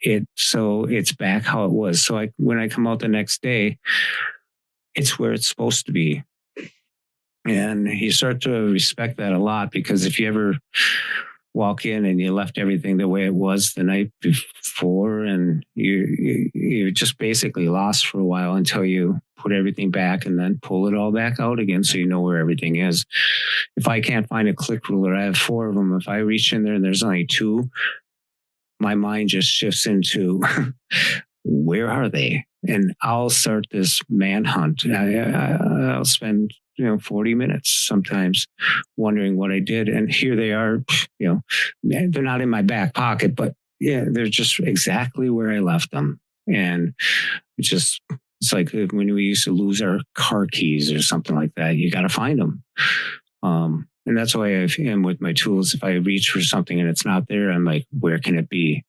Speaker 9: it so it's back how it was. So when I come out the next day, it's where it's supposed to be. And you start to respect that a lot, because if you ever walk in and you left everything the way it was the night before, and you're just basically lost for a while until you put everything back and then pull it all back out again so you know where everything is. If I can't find a click ruler, I have 4 of them. If I reach in there and there's only 2, my mind just shifts into where are they? And I'll start this manhunt. I'll spend 40 minutes sometimes wondering what I did. And here they are, they're not in my back pocket, but yeah, they're just exactly where I left them. And it's like when we used to lose our car keys or something like that, you got to find them. And that's why I am with my tools. If I reach for something and it's not there, I'm like, where can it be?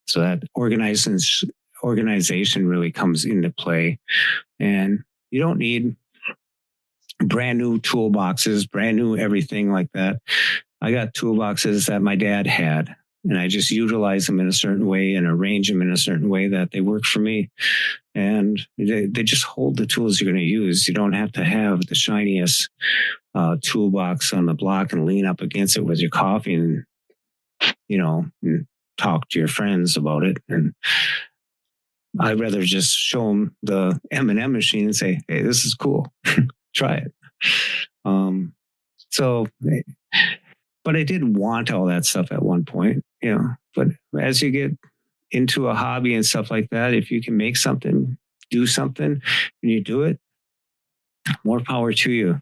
Speaker 9: So that organization really comes into play. And you don't need brand new toolboxes, brand new everything like that. I got toolboxes that my dad had, and I just utilize them in a certain way and arrange them in a certain way that they work for me. And they just hold the tools you're going to use. You don't have to have the shiniest toolbox on the block and lean up against it with your coffee and, and talk to your friends about it. And I'd rather just show them the M&M machine and say, hey, this is cool. Try it. But I did want all that stuff at one point, but as you get into a hobby and stuff like that, if you can make something, do something, and you do it, more power to you.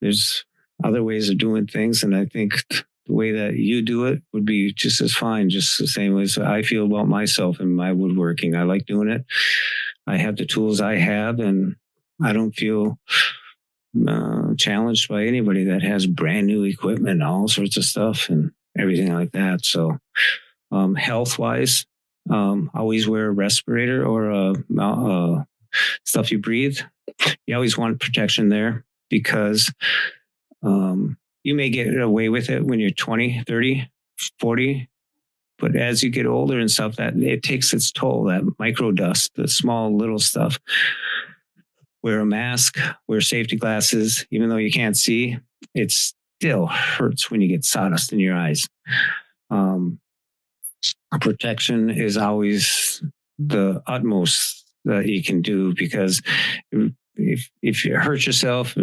Speaker 9: There's other ways of doing things. And I think the way that you do it would be just as fine, just the same as I feel about myself and my woodworking. I like doing it. I have the tools I have, and I don't feel challenged by anybody that has brand new equipment, all sorts of stuff and everything like that. So health wise, always wear a respirator or stuff you breathe. You always want protection there, because you may get away with it when you're 20, 30, 40. But as you get older and stuff, that it takes its toll, that micro dust, the small little stuff. Wear a mask, wear safety glasses. Even though you can't see, it still hurts when you get sawdust in your eyes. Protection is always the utmost that you can do, because if you hurt yourself,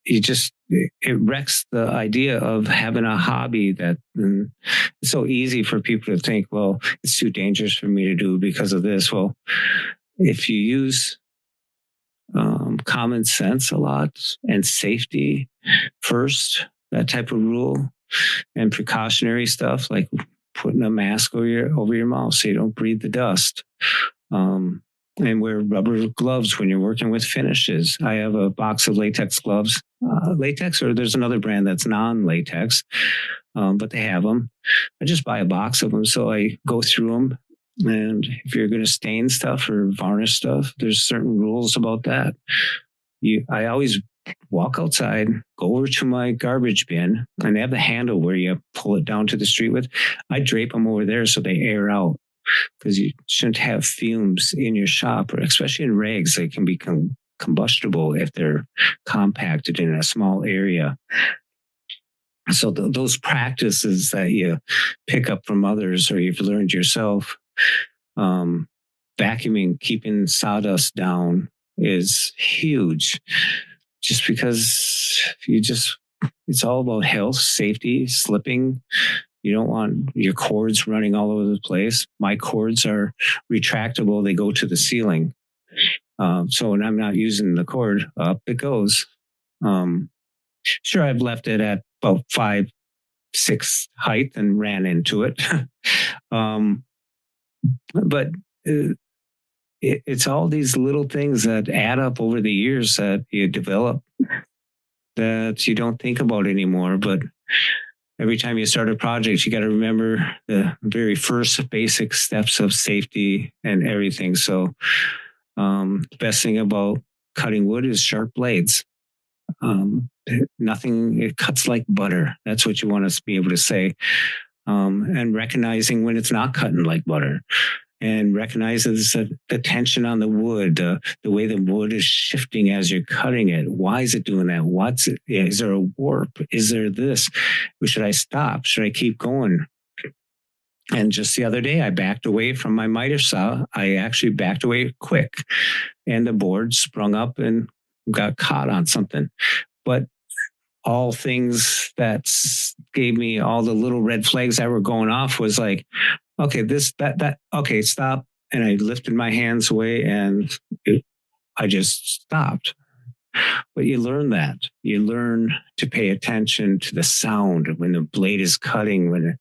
Speaker 9: it wrecks the idea of having a hobby. That it's so easy for people to think, well, it's too dangerous for me to do because of this. Well, if you use common sense a lot and safety first, that type of rule, and precautionary stuff like putting a mask over your mouth so you don't breathe the dust, and wear rubber gloves when you're working with finishes. I have a box of latex gloves, latex, or there's another brand that's non-latex, but they have them. I just buy a box of them, so I go through them. And if you're going to stain stuff or varnish stuff, there's certain rules about that. I always walk outside, go over to my garbage bin, and they have the handle where you pull it down to the street with. I drape them over there so they air out, because you shouldn't have fumes in your shop, or especially in rags. They can be combustible if they're compacted in a small area. So those practices that you pick up from others or you've learned yourself, vacuuming, keeping sawdust down is huge, just because it's all about health, safety, slipping. You don't want your cords running all over the place. My cords are retractable. They go to the ceiling. So when I'm not using the cord, up it goes. Sure, I've left it at about 5'6" height and ran into it. But it's all these little things that add up over the years that you develop that you don't think about anymore. But every time you start a project, you got to remember the very first basic steps of safety and everything. So the best thing about cutting wood is sharp blades. Nothing, it cuts like butter. That's what you want us to be able to say. And recognizing when it's not cutting like butter, and recognizes the tension on the wood, the way the wood is shifting as you're cutting it. Why is it doing that? Is there a warp? Is there this? Should I stop? Should I keep going? And just the other day, I backed away from my miter saw. I actually backed away quick, and the board sprung up and got caught on something. But all things that gave me all the little red flags that were going off was like, okay, okay, stop. And I lifted my hands away and I just stopped. But you learn that. You learn to pay attention to the sound when the blade is cutting, when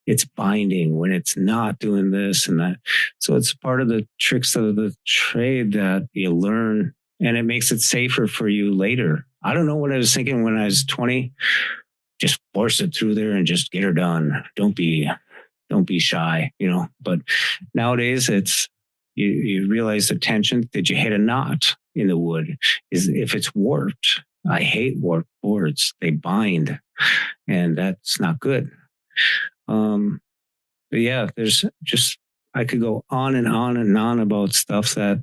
Speaker 9: it's binding, when it's not doing this and that. So it's part of the tricks of the trade that you learn, and it makes it safer for you later. I don't know what I was thinking when I was 20. Just force it through there and just get her done. Don't be shy, but nowadays it's, you realize the tension. Did you hit a knot in the wood? If it's warped, I hate warped boards. They bind, and that's not good. But yeah, there's just, I could go on and on and on about stuff that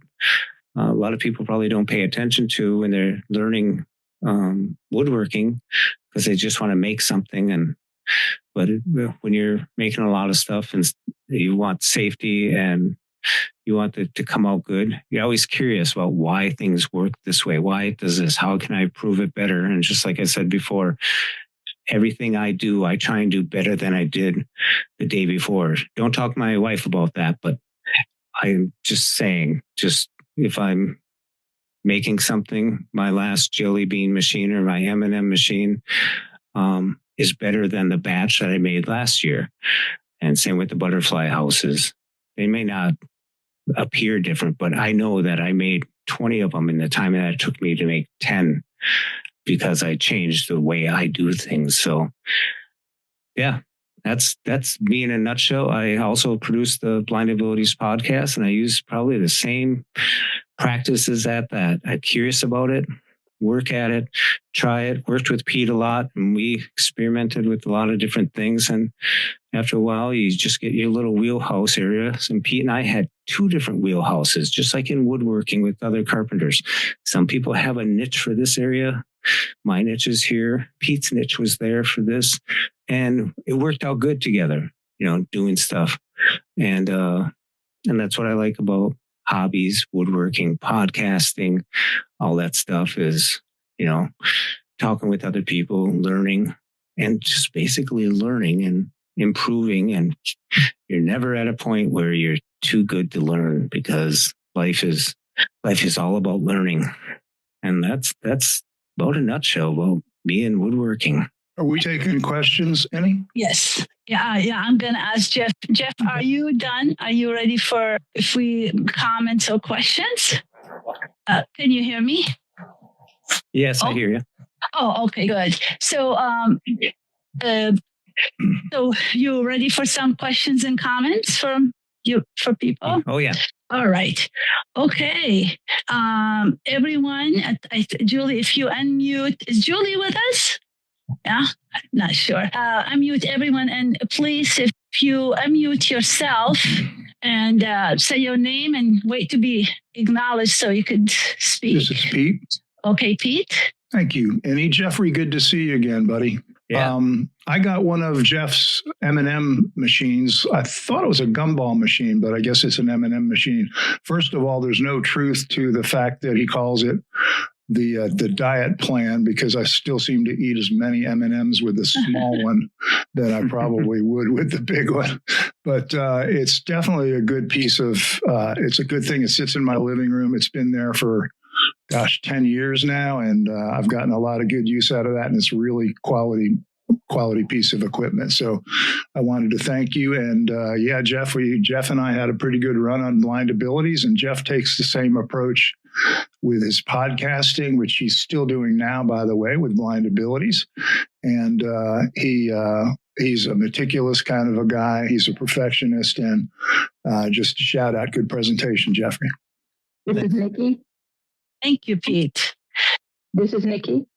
Speaker 9: a lot of people probably don't pay attention to when they're learning woodworking, because they just want to make something. But when you're making a lot of stuff and you want safety and you want it to come out good, you're always curious about why things work this way. Why does this? How can I prove it better? And just like I said before, everything I do, I try and do better than I did the day before. Don't talk to my wife about that, but I'm just saying, if I'm making something, my last jelly bean machine or my M&M machine, is better than the batch that I made last year. And same with the butterfly houses. They may not appear different, but I know that I made 20 of them in the time that it took me to make 10, because I changed the way I do things. So yeah, that's me in a nutshell. I also produce the Blind Abilities podcast, and I use probably the same practices at that. I'm curious about it, work at it, try it, worked with Pete a lot, and we experimented with a lot of different things. And after a while, you just get your little wheelhouse areas. And Pete and I had 2 different wheelhouses, just like in woodworking with other carpenters. Some people have a niche for this area. My niche is here. Pete's niche was there for this. And it worked out good together, doing stuff. And that's what I like about hobbies, woodworking, podcasting, all that stuff is, talking with other people, learning, and just basically learning and improving. And you're never at a point where you're too good to learn, because life is all about learning. And that's about a nutshell about me and woodworking.
Speaker 4: Are we taking questions, any?
Speaker 1: Yes. Yeah. I'm going to ask Jeff. Jeff, are you done? Are you ready for comments or questions? Can you hear me?
Speaker 9: Yes, I hear you.
Speaker 1: Oh, okay, good. So, so you ready for some questions and comments for people?
Speaker 9: Oh, yeah.
Speaker 1: All right. Okay. Everyone, Julie, if you unmute, is Julie with us? Yeah, not sure. Unmute everyone, and please, if you unmute yourself and say your name and wait to be acknowledged so you could speak.
Speaker 4: This is Pete.
Speaker 1: Okay, Pete.
Speaker 4: Thank you. Annie, Jeffrey, good to see you again, buddy.
Speaker 9: Yeah.
Speaker 4: I got one of Jeff's M&M machines. I thought it was a gumball machine, but I guess it's an M&M machine. First of all, there's no truth to the fact that he calls it the diet plan, because I still seem to eat as many M&Ms with the small one that I probably would with the big one. But it's definitely a good piece of, it's a good thing. It sits in my living room. It's been there for 10 years now. And I've gotten a lot of good use out of that. And it's really quality piece of equipment. So I wanted to thank you. And Jeff and I had a pretty good run on Blind Abilities, and Jeff takes the same approach with his podcasting, which he's still doing now, by the way, with Blind Abilities. And he's a meticulous kind of a guy. He's a perfectionist, and just a shout out. Good presentation, Jeffrey.
Speaker 10: This is Nikki.
Speaker 1: Thank you, Pete.
Speaker 10: This is Nikki.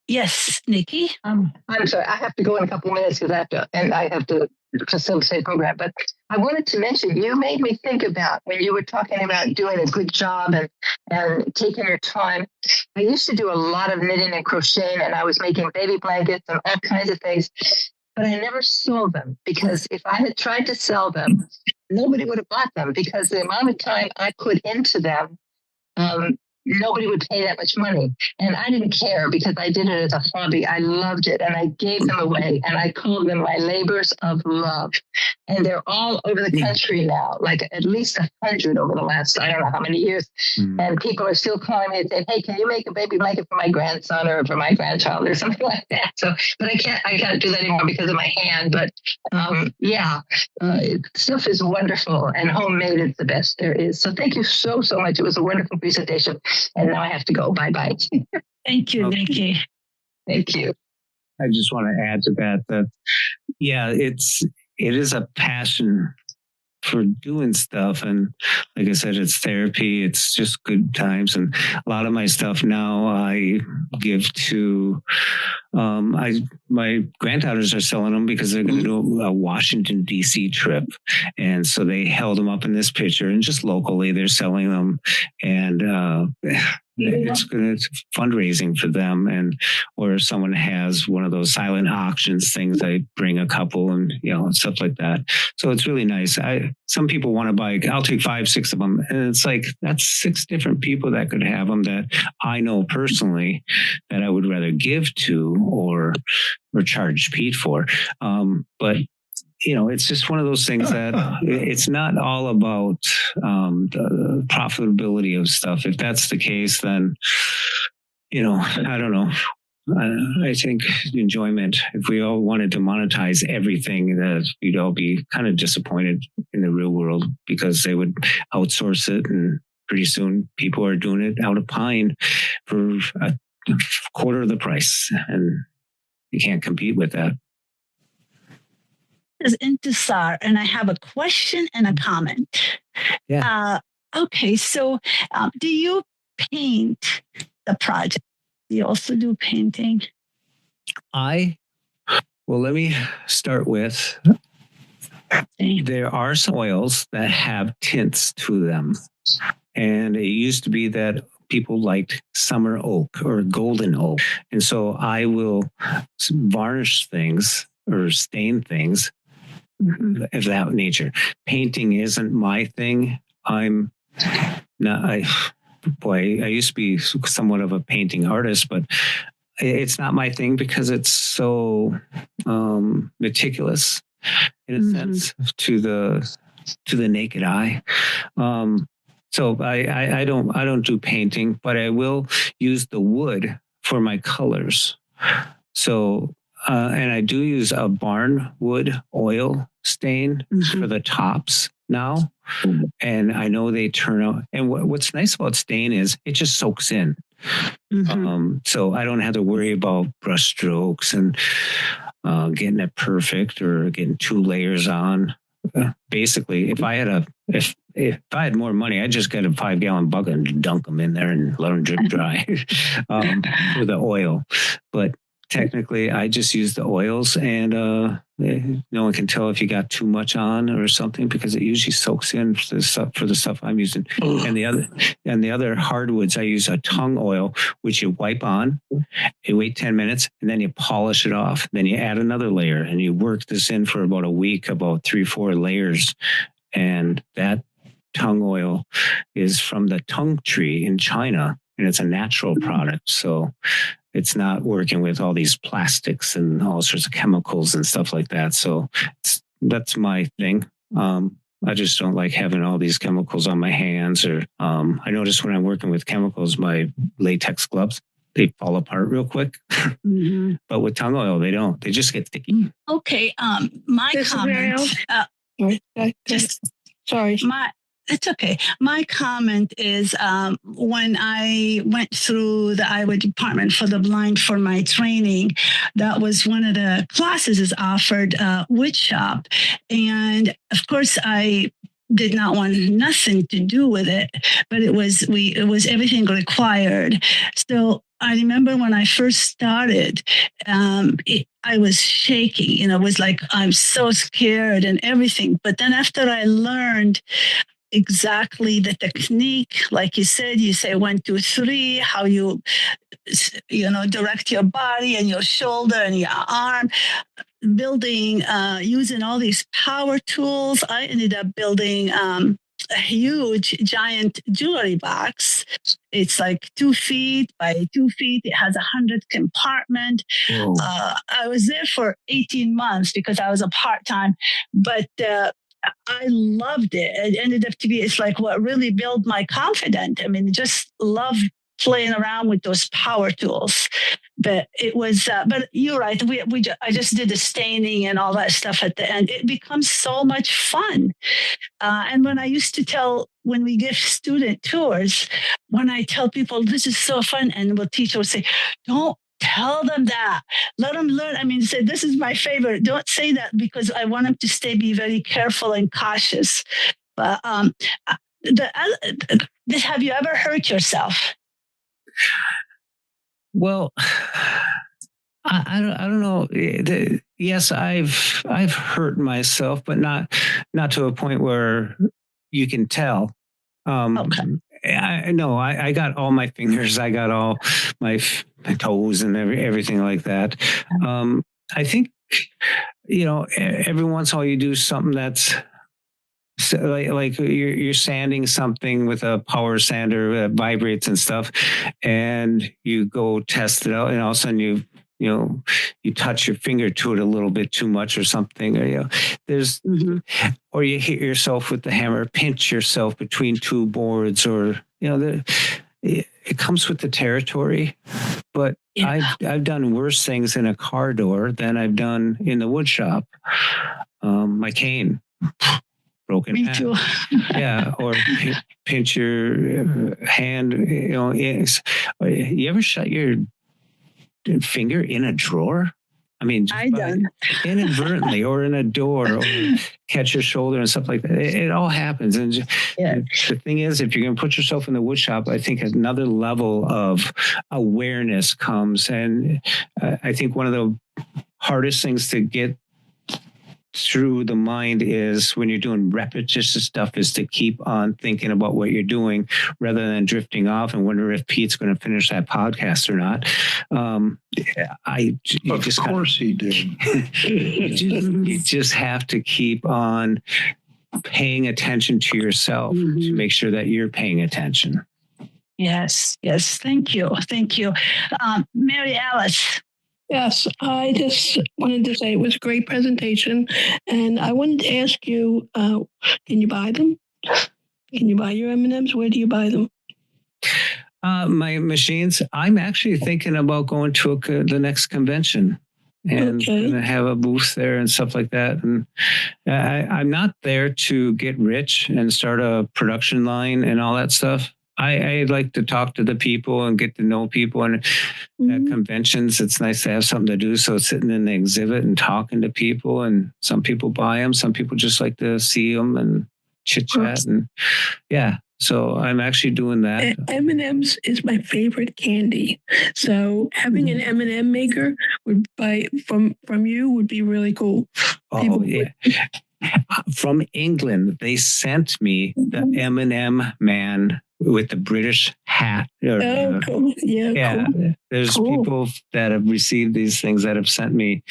Speaker 1: Yes, Nikki.
Speaker 10: I'm sorry. I have to go in a couple of minutes because I have to facilitate program. But I wanted to mention, you made me think about when you were talking about doing a good job and taking your time. I used to do a lot of knitting and crocheting, and I was making baby blankets and all kinds of things. But I never sold them because if I had tried to sell them, nobody would have bought them because the amount of time I put into them, nobody would pay that much money. And I didn't care because I did it as a hobby. I loved it and I gave them away and I called them my labors of love. And they're all over the country now, like at least 100 over the last, I don't know how many years. And people are still calling me and saying, hey, can you make a baby blanket for my grandson or for my grandchild or something like that? So, but I can't do that anymore because of my hand. But stuff is wonderful and homemade is the best there is. So thank you so much. It was a wonderful presentation. And now I have to go. Bye-bye.
Speaker 1: Thank you, Nikki.
Speaker 10: Thank you.
Speaker 9: I just want to add to that, it is a passion for doing stuff. And like I said, it's therapy. It's just good times. And a lot of my stuff now I give to, my granddaughters are selling them because they're going to do a Washington, D.C. trip. And so they held them up in this picture and just locally they're selling them. And, it's fundraising for them, or someone has one of those silent auctions things. I bring a couple and stuff like that. So it's really nice. Some people want to buy. I'll take 5, 6 of them, and it's like that's 6 different people that could have them that I know personally that I would rather give to or charge Pete for. But it's just one of those things that it's not all about the profitability of stuff. If that's the case, then, I don't know. I think enjoyment, if we all wanted to monetize everything, that we'd all be kind of disappointed in the real world because they would outsource it. And pretty soon people are doing it out of Pine for a quarter of the price. And you can't compete with that.
Speaker 1: Is Intestar, and I have a question and a comment.
Speaker 9: Yeah.
Speaker 1: Okay, so do you paint the project? Do you also do painting?
Speaker 9: Well, let me start with, there are some oils that have tints to them. And it used to be that people liked summer oak or golden oak. And so I will varnish things or stain things of that nature. Painting isn't my thing. I'm not, I used to be somewhat of a painting artist, but it's not my thing because it's so meticulous in a sense to the naked eye. So I don't do painting, but I will use the wood for my colors. So and I do use a barn wood oil stain for the tops now. And I know they turn out. And what's nice about stain is it just soaks in. So I don't have to worry about brush strokes and getting it perfect or getting 2 layers on. Basically, if I had more money, I'd just get a 5-gallon bucket and dunk them in there and let them drip dry for the oil. But technically, I just use the oils, and no one can tell if you got too much on or something because it usually soaks in for the stuff I'm using. And the other hardwoods, I use a tongue oil, which you wipe on, you wait 10 minutes, and then you polish it off. Then you add another layer, and you work this in for about a week, about 3-4 layers. And that tongue oil is from the tongue tree in China, and it's a natural product. So it's not working with all these plastics and all sorts of chemicals and stuff like that. So that's my thing. I just don't like having all these chemicals on my hands. Or I notice when I'm working with chemicals, my latex gloves, they fall apart real quick. But with tongue oil, they don't. They just get sticky.
Speaker 1: Okay. My comment. It's okay. My comment is when I went through the Iowa Department for the Blind for my training, that was one of the classes is offered wood shop. And of course, I did not want nothing to do with it, but it was everything required. So I remember when I first started, I was shaking. It was like I'm so scared and everything. But then after I learned exactly the technique, like you say 1, 2, 3, how you direct your body and your shoulder and your arm, building using all these power tools. I ended up building a huge giant jewelry box. It's like 2 feet by 2 feet. It has 100 compartment. I was there for 18 months because I was a part-time, but I loved it. It ended up to be, it's like what really built my confidence. I mean, just love playing around with those power tools. But it was, but you're right. I just did the staining and all that stuff at the end. It becomes so much fun. And when we give student tours, when I tell people this is so fun, and the teacher will say, don't tell them that. Let them learn. I mean, say, this is my favorite. Don't say that, because I want them to be very careful and cautious. But have you ever hurt yourself?
Speaker 9: Well, I don't know. Yes, I've hurt myself, but not to a point where you can tell.
Speaker 1: Okay.
Speaker 9: I got all my fingers. I got all my toes and everything like that. I think, every once in a while you do something that's like you're sanding something with a power sander that vibrates and stuff, and you go test it out, and all of a sudden you touch your finger to it a little bit too much or something, or or you hit yourself with the hammer, pinch yourself between 2 boards, or it comes with the territory. But yeah. I've done worse things in a car door than I've done in the wood shop. My cane broken.
Speaker 1: Me
Speaker 9: hand.
Speaker 1: too.
Speaker 9: Yeah, or pinch your hand. You ever shut your finger in a drawer? I mean,
Speaker 1: I done
Speaker 9: inadvertently, or in a door, or catch your shoulder and stuff like that. It all happens. And the thing is, if you're going to put yourself in the wood shop, I think another level of awareness comes. And I think one of the hardest things to get through the mind is, when you're doing repetitious stuff, is to keep on thinking about what you're doing rather than drifting off and wonder if Pete's going to finish that podcast or not.
Speaker 4: Of course he did.
Speaker 9: You just have to keep on paying attention to yourself to make sure that you're paying attention.
Speaker 1: Yes. Thank you. Mary Alice.
Speaker 8: Yes, I just wanted to say it was a great presentation. And I wanted to ask you, can you buy them? Can you buy your M&Ms? Where do you buy them?
Speaker 9: My machines, I'm actually thinking about going to the next convention and gonna have a booth there and stuff like that. And I'm not there to get rich and start a production line and all that stuff. I like to talk to the people and get to know people. And at conventions, it's nice to have something to do. So sitting in the exhibit and talking to people, and some people buy them. Some people just like to see them and chit chat. And so I'm actually doing that.
Speaker 8: M&M's is my favorite candy. So having an M&M maker from you would be really cool.
Speaker 9: Oh, yeah. From England, they sent me the M&M man with the British hat.
Speaker 8: Cool. Yeah. Cool.
Speaker 9: There's people that have received these things that have sent me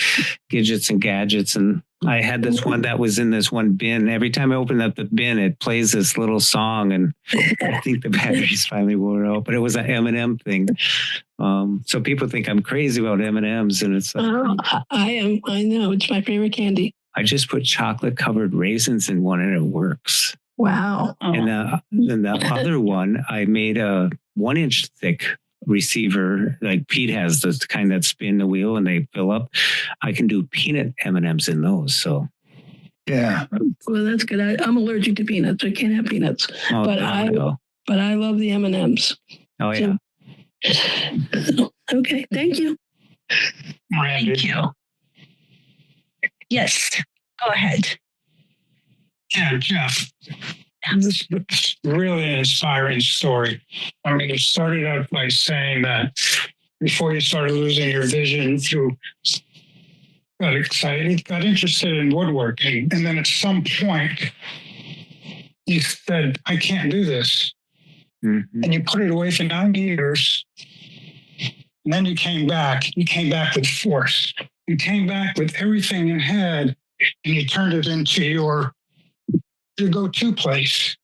Speaker 9: gadgets and gadgets. And I had this one that was in this one bin. Every time I open up the bin, it plays this little song, and I think the batteries finally wore out. But it was an M&M thing. So people think I'm crazy about M&Ms, and it's like,
Speaker 8: I am. I know, it's my favorite candy.
Speaker 9: I just put chocolate covered raisins in one, and it works.
Speaker 8: Wow.
Speaker 9: And then the other one, I made a 1-inch thick receiver, like Pete has, the kind that spin the wheel and they fill up. I can do peanut M&Ms in those. So
Speaker 4: Yeah.
Speaker 8: Well, that's good. I'm allergic to peanuts. I can't have peanuts,
Speaker 9: Oh,
Speaker 8: but
Speaker 9: no.
Speaker 8: I love the M&Ms.
Speaker 9: Oh, yeah.
Speaker 8: Okay, thank you.
Speaker 1: Thank you. Yes, go ahead.
Speaker 6: Yeah, Jeff. This is really an inspiring story. I mean, you started out by saying that before you started losing your vision, you got excited, got interested in woodworking. And then at some point, you said, I can't do this.
Speaker 9: Mm-hmm.
Speaker 6: And you put it away for 9 years. And then you came back with force. You came back with everything you had, and you turned it into your go-to place.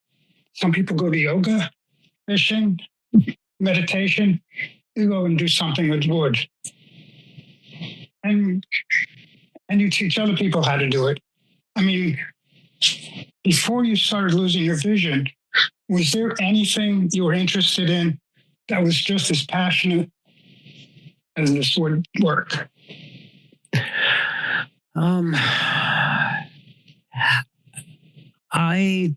Speaker 6: Some people go to yoga, fishing, meditation. You go and do something with wood. And you teach other people how to do it. I mean, before you started losing your vision, was there anything you were interested in that was just as passionate as this woodwork?
Speaker 9: I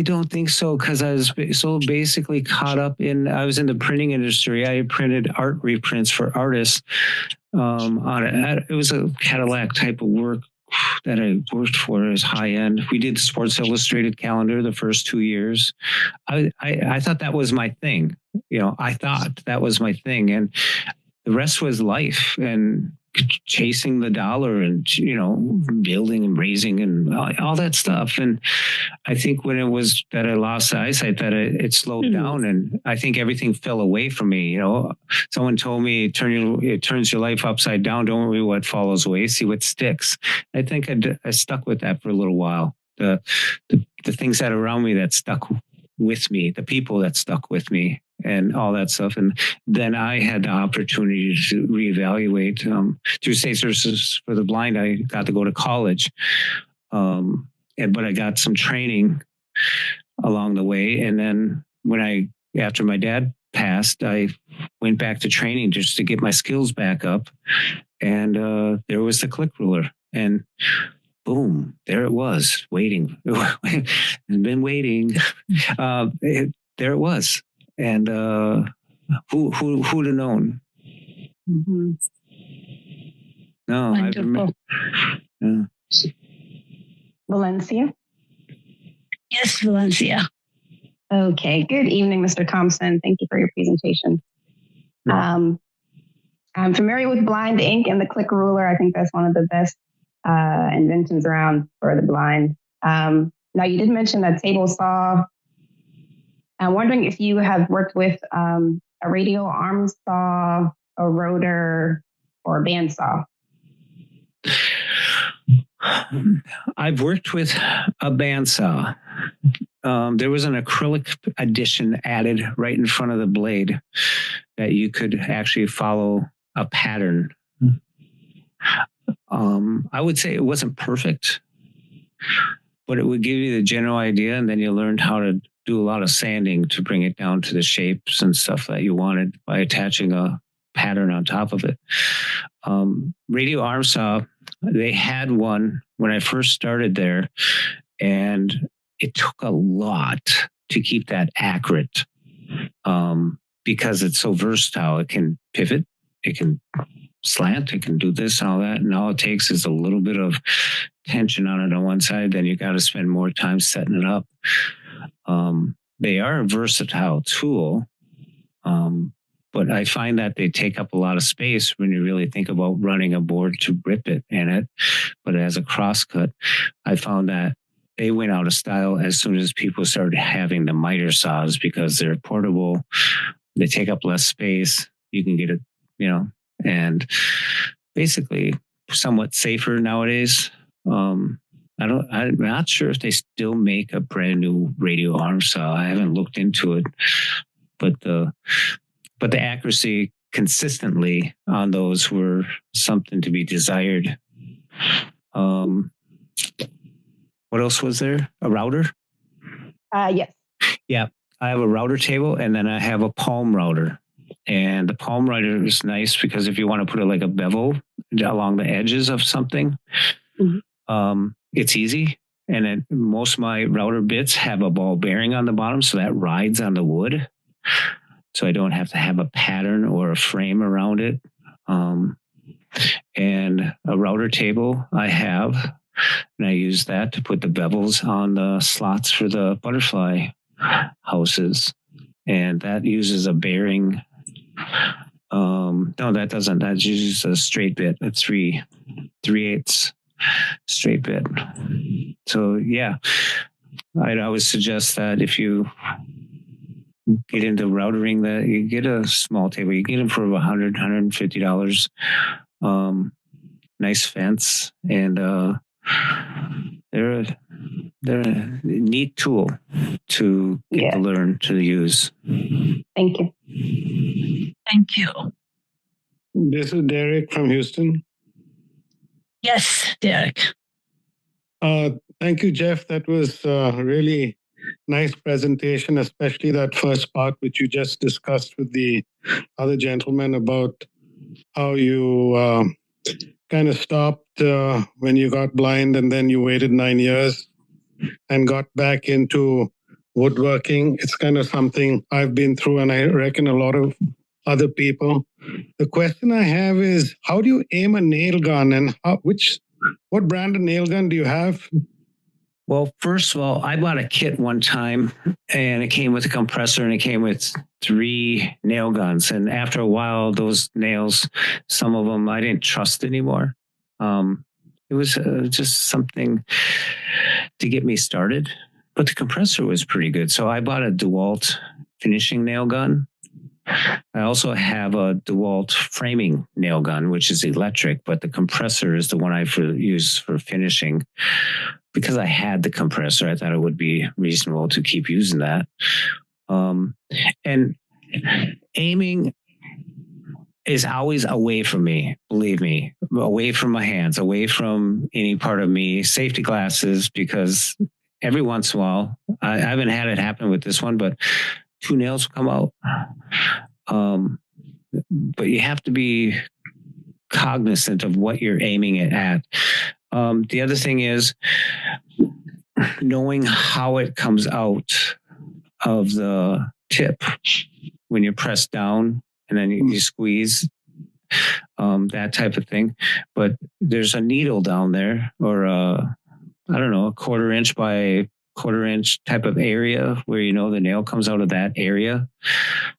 Speaker 9: don't think so, because I was so basically caught up in, I was in the printing industry. I printed art reprints for artists. It was a Cadillac type of work that I worked for. It was high end. We did the Sports Illustrated calendar the first 2 years. I thought that was my thing. I thought that was my thing, and the rest was life and chasing the dollar and building and raising and all that stuff. And I think when it was that I lost the eyesight, that it slowed down, and I think everything fell away from me. Someone told me it turns your life upside down. Don't worry what follows away, see what sticks. I think I stuck with that for a little while. The things that are around me that stuck with me, the people that stuck with me, and all that stuff. And then I had the opportunity to reevaluate through State Services for the Blind. I got to go to college, but I got some training along the way. And then after my dad passed, I went back to training just to get my skills back up. And there was the click ruler, and boom, there it was, waiting. I've been waiting. There it was. And who'd have known?
Speaker 7: Mm-hmm.
Speaker 9: No,
Speaker 7: wonderful.
Speaker 9: Yeah.
Speaker 7: Valencia.
Speaker 1: Yes, Valencia.
Speaker 7: Okay. Good evening, Mr. Thompson. Thank you for your presentation. I'm familiar with Blind Ink and the click ruler. I think that's one of the best inventions around for the blind. Now, you did mention a table saw. I'm wondering if you have worked with a radial arm saw, a rotor, or a bandsaw.
Speaker 9: I've worked with a bandsaw. There was an acrylic addition added right in front of the blade that you could actually follow a pattern. I would say it wasn't perfect, but it would give you the general idea, and then you learned how to do a lot of sanding to bring it down to the shapes and stuff that you wanted by attaching a pattern on top of it. Radio arm saw, they had one when I first started there, and it took a lot to keep that accurate because it's so versatile. It can pivot, it can slant, it can do this and all that, and all it takes is a little bit of tension on it on one side, then you got to spend more time setting it up. They are a versatile tool, but I find that they take up a lot of space when you really think about running a board to rip it in it. But as a crosscut, I found that they went out of style as soon as people started having the miter saws because they're portable, they take up less space, you can get it, and basically somewhat safer nowadays. I'm not sure if they still make a brand new radio arm saw. I haven't looked into it, but the accuracy consistently on those were something to be desired. What else was there? A router?
Speaker 7: Yes.
Speaker 9: Yeah, I have a router table, and then I have a palm router. And the palm router is nice because if you want to put it like a bevel along the edges of something, it's easy. And then most of my router bits have a ball bearing on the bottom, so that rides on the wood. So I don't have to have a pattern or a frame around it. And a router table I have, and I use that to put the bevels on the slots for the butterfly houses. And that uses a bearing. No, that doesn't. That uses a straight bit, a 3/8 straight bit. So yeah, I'd always suggest that if you get into routering, that you get a small table. You get them for $100, $150. Nice fence, and they're a neat tool to get to learn to use.
Speaker 7: Thank you.
Speaker 1: Thank you.
Speaker 11: This is Derek from Houston.
Speaker 1: Yes, Derek.
Speaker 11: Thank you, Jeff. That was a really nice presentation, especially that first part, which you just discussed with the other gentleman about how you kind of stopped when you got blind, and then you waited 9 years and got back into woodworking. It's kind of something I've been through, and I reckon a lot of other people. The question I have is, how do you aim a nail gun, and what brand of nail gun do you have?
Speaker 9: Well, first of all, I bought a kit one time, and it came with a compressor, and it came with 3 nail guns. And after a while, those nails, some of them I didn't trust anymore. It was just something to get me started, but the compressor was pretty good. So I bought a DeWalt finishing nail gun. I also have a DeWalt framing nail gun, which is electric, but the compressor is the one I use for finishing. Because I had the compressor, I thought it would be reasonable to keep using that. And aiming is always away from me, believe me, away from my hands, away from any part of me. Safety glasses, because every once in a while, I haven't had it happen with this one, but 2 nails will come out. But you have to be cognizant of what you're aiming it at. The other thing is knowing how it comes out of the tip when you press down and then you squeeze, that type of thing. But there's a needle down there, or a 1/4 inch by 1/4 inch type of area where the nail comes out of that area.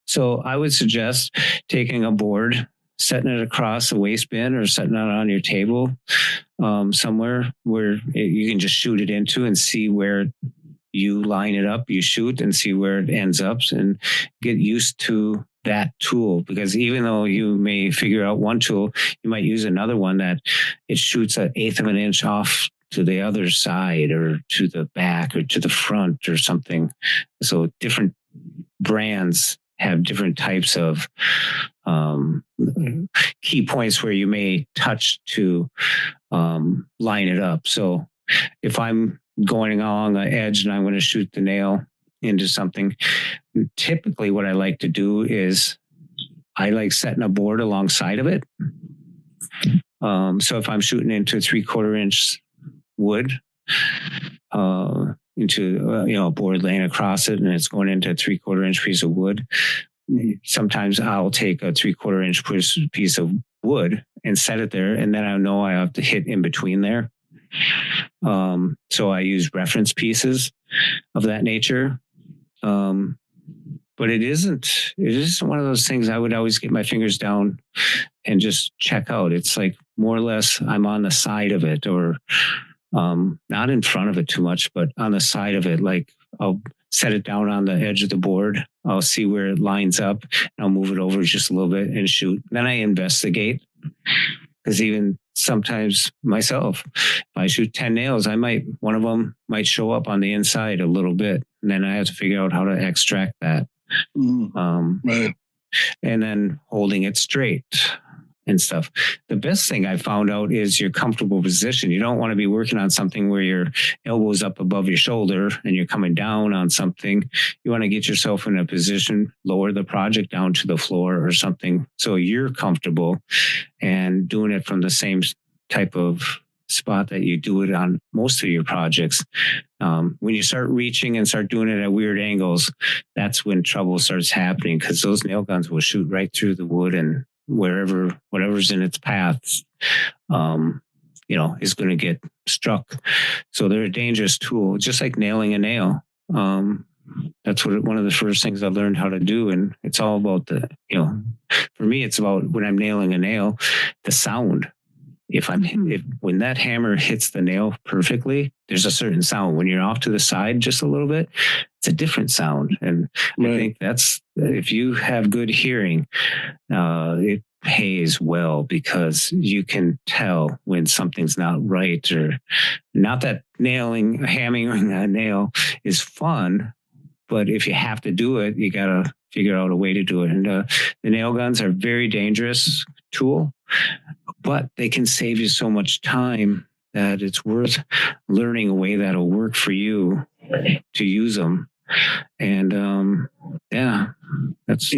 Speaker 9: So I would suggest taking a board, setting it across a waste bin, or setting it on your table somewhere where you can just shoot it into and see where you line it up. You shoot and see where it ends up, and get used to that tool, because even though you may figure out one tool, you might use another one that it shoots 1/8 of an inch off to the other side, or to the back, or to the front, or something. So different brands have different types of key points where you may touch to line it up. So if I'm going along the edge and I'm going to shoot the nail into something, typically what I like to do is I like setting a board alongside of it. So if I'm shooting into 3/4 inch wood, into a board laying across it, and it's going into a 3/4 inch piece of wood, sometimes I'll take a 3/4 inch piece of wood and set it there, and then I know I have to hit in between there. So I use reference pieces of that nature. But it isn't one of those things I would always get my fingers down and just check out. It's like more or less I'm on the side of it, or not in front of it too much, but on the side of it. Like I'll set it down on the edge of the board. I'll see where it lines up, and I'll move it over just a little bit and shoot. Then I investigate, because even sometimes myself, if I shoot 10 nails, one of them might show up on the inside a little bit, and then I have to figure out how to extract that.
Speaker 11: Right.
Speaker 9: And then holding it straight and stuff. The best thing I found out is your comfortable position. You don't want to be working on something where your elbow's up above your shoulder and you're coming down on something. You want to get yourself in a position, lower the project down to the floor or something, so you're comfortable and doing it from the same type of spot that you do it on most of your projects. When you start reaching and start doing it at weird angles, that's when trouble starts happening, because those nail guns will shoot right through the wood and whatever's in its path, is going to get struck. So they're a dangerous tool, just like nailing a nail. That's one of the first things I learned how to do. And it's all about for me, it's about when I'm nailing a nail, the sound. When that hammer hits the nail perfectly, there's a certain sound. When you're off to the side just a little bit, it's a different sound. And I think that's, if you have good hearing, it pays well, because you can tell when something's not right, or not that hammering a nail is fun, but if you have to do it, you got to figure out a way to do it. And the nail guns are a very dangerous tool, but they can save you so much time that it's worth learning a way that'll work for you to use them. And that's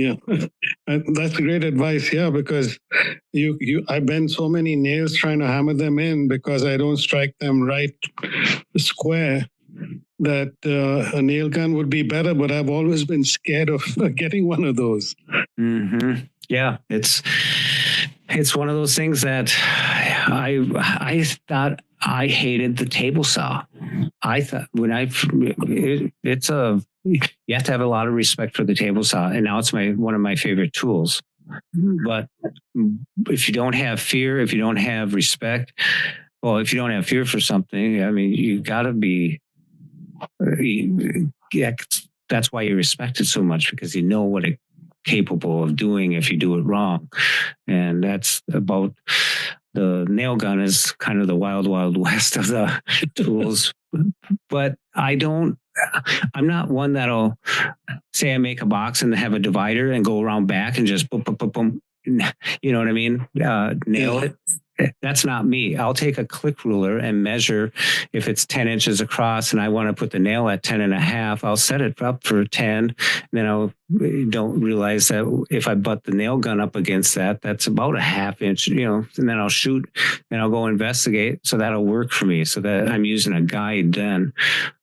Speaker 11: great advice. Yeah, because I bend so many nails trying to hammer them in because I don't strike them right square, that a nail gun would be better, but I've always been scared of getting one of those.
Speaker 9: Mm-hmm. Yeah, it's one of those things that I thought I hated the table saw. I thought you have to have a lot of respect for the table saw, and now it's one of my favorite tools. But if you don't have fear, if you don't have respect, if you don't have fear for something, I mean, you got to be. That's why you respect it so much, because you know what it's capable of doing if you do it wrong. And that's about the nail gun is kind of the wild, wild west of the tools. But I'm not one that'll say I make a box and have a divider and go around back and just boom, boom, boom, boom. You know what I mean? Nail it. That's not me. I'll take a click ruler and measure if it's 10 inches across and I want to put the nail at 10 and a half. I'll set it up for 10. And then don't realize that if I butt the nail gun up against that's about a half inch, and then I'll shoot, then I'll go investigate. So that'll work for me, so that I'm using a guide then.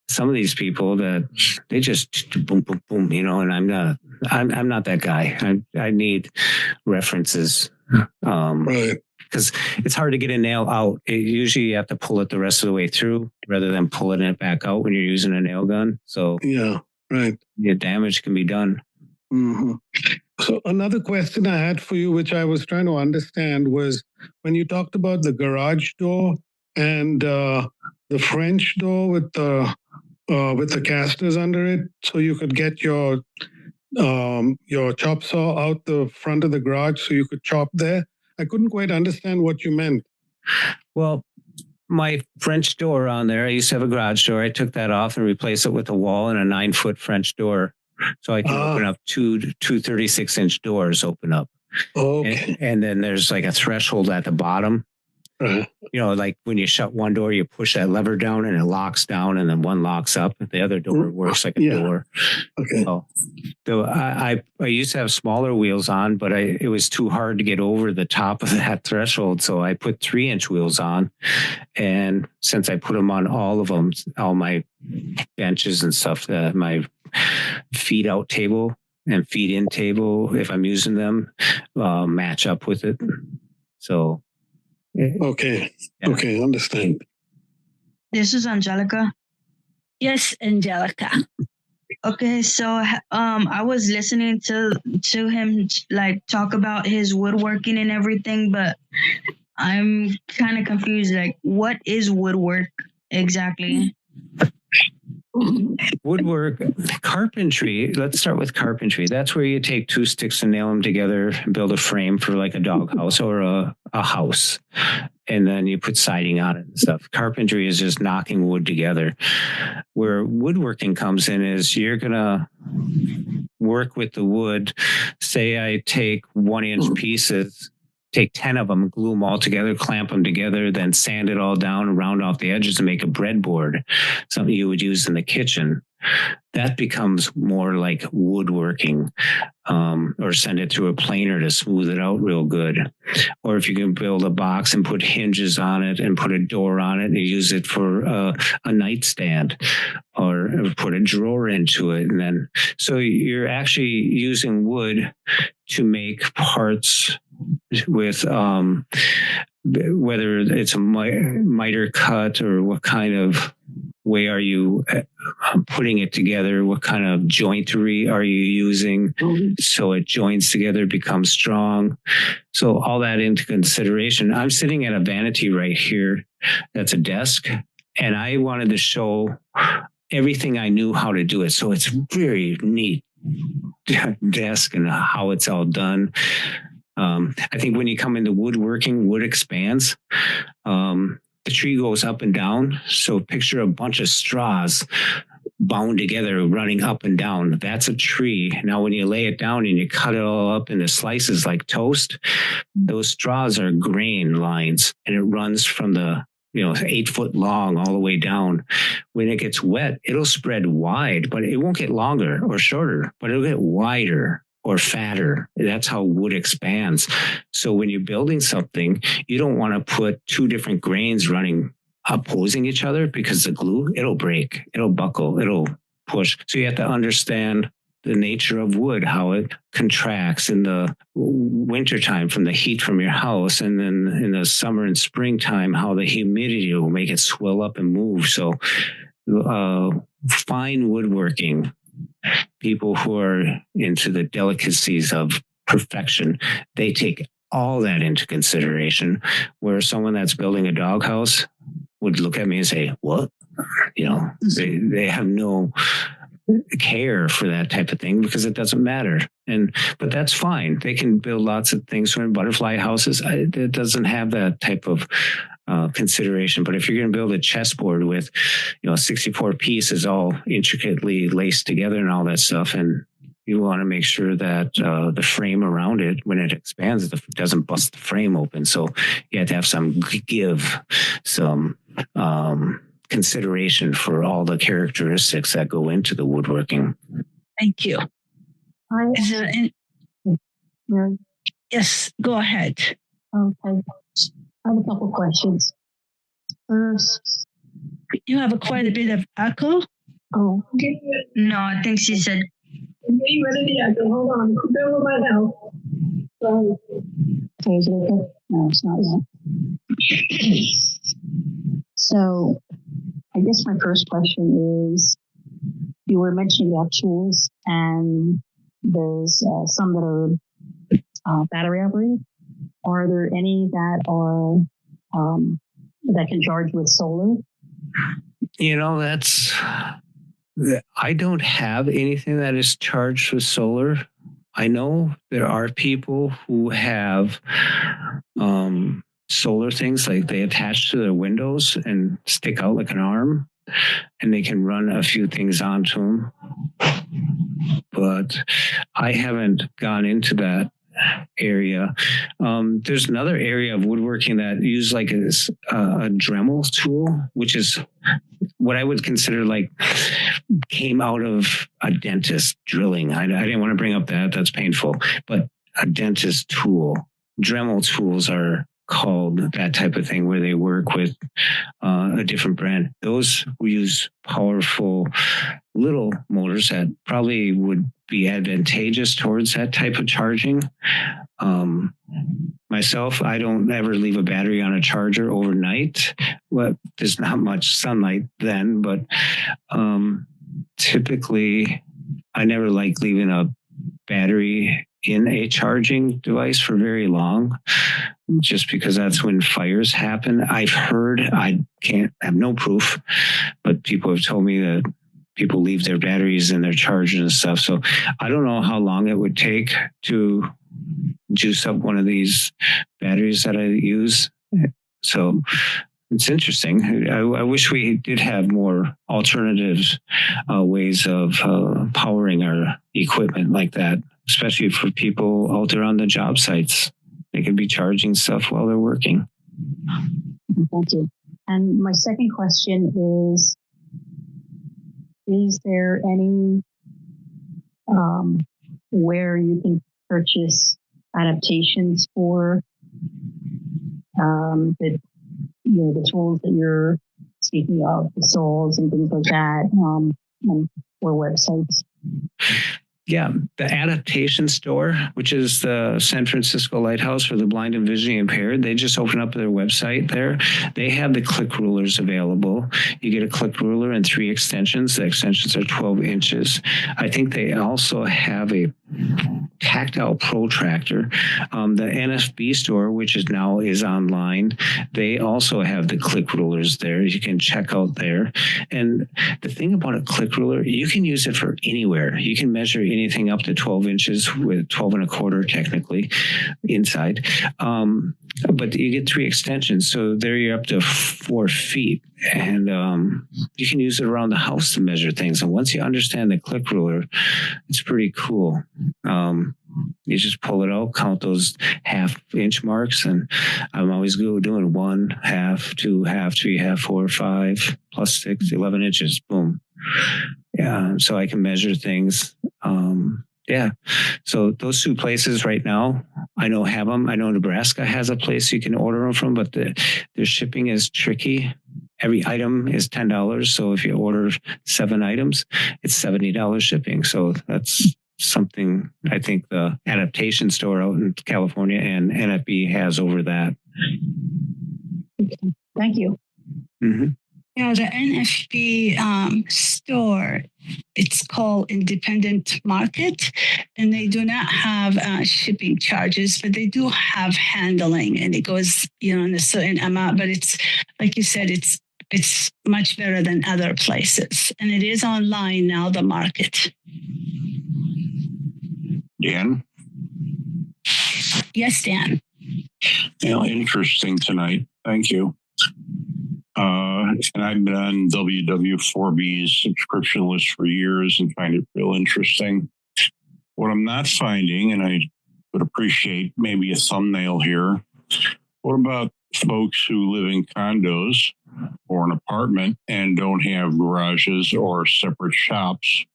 Speaker 9: Some of these people that they just boom, boom, boom, and I'm not that guy. I need references.
Speaker 11: Right.
Speaker 9: Because it's hard to get a nail out. Usually you have to pull it the rest of the way through rather than pulling it back out when you're using a nail gun. So
Speaker 11: yeah, right.
Speaker 9: The damage can be done.
Speaker 11: Mm-hmm. So another question I had for you, which I was trying to understand, was when you talked about the garage door and the French door with the casters under it, so you could get your chop saw out the front of the garage so you could chop there. I couldn't quite understand what you meant.
Speaker 9: Well, my French door on there, I used to have a garage door. I took that off and replaced it with a wall and a 9-foot French door. So I can open up two 36-inch doors open up.
Speaker 11: Okay.
Speaker 9: And then there's like a threshold at the bottom. Like when you shut one door, you push that lever down and it locks down, and then one locks up. The other door works like a door.
Speaker 11: Okay.
Speaker 9: So I used to have smaller wheels on, but it was too hard to get over the top of that threshold. So I put 3-inch wheels on. And since I put them on all of them, all my benches and stuff, my feed out table and feed in table, if I'm using them, match up with it. So.
Speaker 11: Okay. Yeah. Okay, understand.
Speaker 12: This is Angelica.
Speaker 1: Yes, Angelica.
Speaker 12: Okay, so I was listening to him like talk about his woodworking and everything, but I'm kind of confused. Like, what is woodwork exactly?
Speaker 9: Woodwork, carpentry. Let's start with carpentry. That's where you take 2 sticks and nail them together and build a frame for like a doghouse or a house. And then you put siding on it and stuff. Carpentry is just knocking wood together. Where woodworking comes in is you're going to work with the wood. Say I take 1-inch pieces, take 10 of them, glue them all together, clamp them together, then sand it all down and round off the edges and make a breadboard, something you would use in the kitchen. that becomes more like woodworking, or send it through a planer to smooth it out real good. Or if you can build a box and put hinges on it and put a door on it and use it for a nightstand, or put a drawer into it. And then, so you're actually using wood to make parts with, whether it's a miter cut or what kind of way are you putting it together? What kind of jointery are you using so it joins together, becomes strong? So all that into consideration. I'm sitting at a vanity right here. That's a desk. And I wanted to show everything I knew how to do it. So it's very neat desk and how it's all done. I think when you come into woodworking, wood expands. The tree goes up and down. So picture a bunch of straws bound together, running up and down. That's a tree. Now, when you lay it down and you cut it all up into slices like toast, those straws are grain lines, and it runs from the 8 foot long all the way down. When it gets wet, it'll spread wide, but it won't get longer or shorter, but it'll get wider or fatter. That's how wood expands. So when you're building something, you don't want to put two different grains running opposing each other, because the glue, it'll break, it'll buckle, it'll push. So you have to understand the nature of wood, how it contracts in the wintertime from the heat from your house, and then in the summer and springtime, how the humidity will make it swell up and move. So fine woodworking, people who are into the delicacies of perfection, they take all that into consideration, where someone that's building a doghouse would look at me and say, what? They have no care for that type of thing, because it doesn't matter. But that's fine. They can build lots of things from butterfly houses. It doesn't have that type of consideration. But if you're going to build a chessboard with 64 pieces all intricately laced together and all that stuff, and you want to make sure that the frame around it, when it expands, it doesn't bust the frame open. So you have to have some consideration for all the characteristics that go into the woodworking.
Speaker 1: Thank you. Is there any? Yes, go ahead.
Speaker 13: Okay. I have a couple questions. First,
Speaker 1: you have quite a bit of echo.
Speaker 13: Oh,
Speaker 12: no, I think she said.
Speaker 13: Hold on. Over my house. Sorry. Okay, is it okay? No, it's not yet. So, I guess my first question is, you were mentioning about tools, and there's some that are battery operated. Are there any that are that can charge with solar?
Speaker 9: I don't have anything that is charged with solar. I know there are people who have solar things, like they attach to their windows and stick out like an arm, and they can run a few things onto them. But I haven't gone into that area. There's another area of woodworking that use like a Dremel tool, which is what I would consider like came out of a dentist drilling. I didn't want to bring up that's painful, but a dentist tool. Dremel tools are called that type of thing, where they work with a different brand. Those use powerful little motors that probably would be advantageous towards that type of charging. Myself, I don't ever leave a battery on a charger overnight. Well, there's not much sunlight then, but typically I never like leaving a battery in a charging device for very long, just because that's when fires happen. I've heard, I have no proof, but people have told me that people leave their batteries in their chargers and stuff. So I don't know how long it would take to juice up one of these batteries that I use. So it's interesting. I wish we did have more alternative ways of powering our equipment like that, especially for people out there on the job sites. They could be charging stuff while they're working.
Speaker 13: Thank you. And my second question is, is there any where you can purchase adaptations for the tools that you're speaking of, the souls and things like that, or websites?
Speaker 9: Yeah, the Adaptation Store, which is the San Francisco Lighthouse for the blind and visually impaired, they just opened up their website there. They have the click rulers available. You get a click ruler and 3 extensions. The extensions are 12 inches. I think they also have a tactile protractor. The NFB store, which is now online, they also have the click rulers there. You can check out there. And the thing about a click ruler, you can use it for anywhere. You can measure anything up to 12 inches with 12 and a quarter technically inside. But you get 3 extensions. So there you're up to 4 feet. And you can use it around the house to measure things. And once you understand the click ruler, it's pretty cool. You just pull it out, count those half-inch marks, and I'm always good doing 1, half, 2, half, 3, half, 4, 5, plus 6, 11 inches. Boom. Yeah, so I can measure things. Yeah, so those 2 places right now, I know have them. I know Nebraska has a place you can order them from, but their shipping is tricky. Every item is $10. So if you order 7 items, it's $70 shipping. So that's something I think the Adaptation Store out in California and NFB has over that.
Speaker 13: Okay. Thank you.
Speaker 9: Mm-hmm.
Speaker 1: Yeah, the NFB store, it's called Independent Market, and they do not have shipping charges, but they do have handling, and it goes, in a certain amount. But it's like you said, it's much better than other places, and it is online now. The market.
Speaker 14: Dan?
Speaker 1: Yes, Dan.
Speaker 14: Interesting tonight. Thank you. And I've been on WW4B's subscription list for years and find it real interesting. What I'm not finding, and I would appreciate maybe a thumbnail here, what about folks who live in condos or an apartment and don't have garages or separate shops?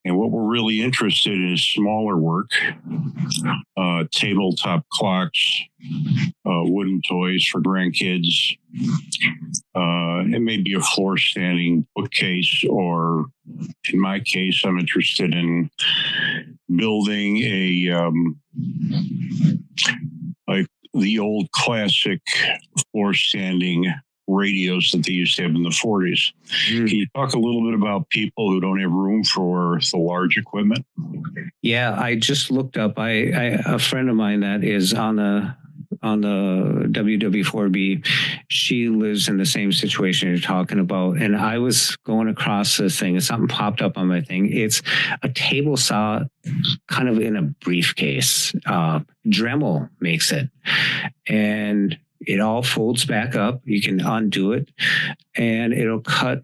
Speaker 14: And what we're really interested in is smaller work, tabletop clocks, wooden toys for grandkids. It may be a floor standing bookcase, or in my case, I'm interested in building like the old classic floor standing radios that they used to have in the 40s. Can you talk a little bit about people who don't have room for the large equipment?
Speaker 9: Yeah, I just looked up. A friend of mine that is on the WW4B, she lives in the same situation you're talking about. And I was going across this thing and something popped up on my thing. It's a table saw kind of in a briefcase. Dremel makes it. And it all folds back up. You can undo it and it'll cut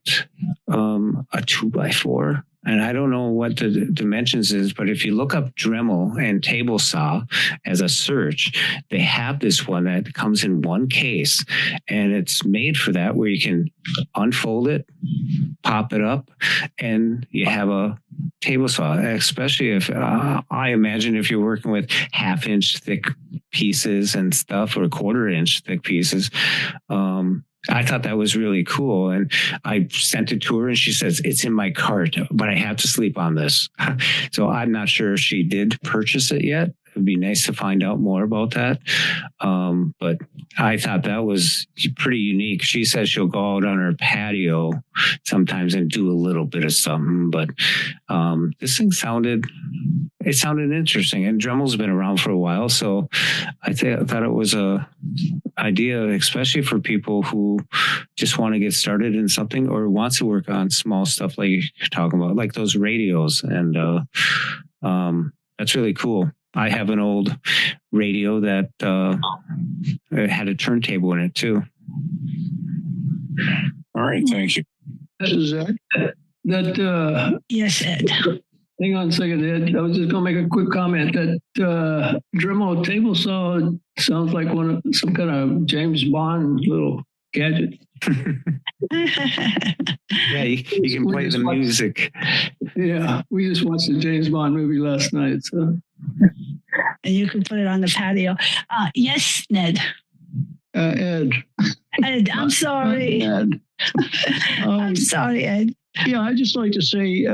Speaker 9: a 2x4. And I don't know what the dimensions is, but if you look up Dremel and table saw as a search, they have this one that comes in one case, and it's made for that, where you can unfold it, pop it up, and you have a table saw. Especially if I imagine if you're working with 1/2-inch thick pieces and stuff, or 1/4-inch thick pieces. I thought that was really cool. And I sent it to her and she says, it's in my cart, but I have to sleep on this. So I'm not sure if she did purchase it yet. It'd be nice to find out more about that. But I thought that was pretty unique. She says she'll go out on her patio sometimes and do a little bit of something. But this thing sounded interesting. And Dremel's been around for a while. So I thought it was a idea, especially for people who just want to get started in something or wants to work on small stuff like you're talking about, like those radios. And that's really cool. I have an old radio that had a turntable in it too.
Speaker 14: All right, thank you.
Speaker 2: Zach,
Speaker 1: Yes, Ed.
Speaker 2: Hang on a second, Ed. I was just going to make a quick comment that Dremel table saw sounds like some kind of James Bond little gadget.
Speaker 9: Yeah, you can play the music.
Speaker 2: Yeah, we just watched the James Bond movie last night. So.
Speaker 1: And you can put it on the patio. Yes, Ned.
Speaker 2: Ed.
Speaker 1: Ed, I'm sorry.
Speaker 2: Ed.
Speaker 1: I'm sorry, Ed.
Speaker 2: Yeah, I'd just like to say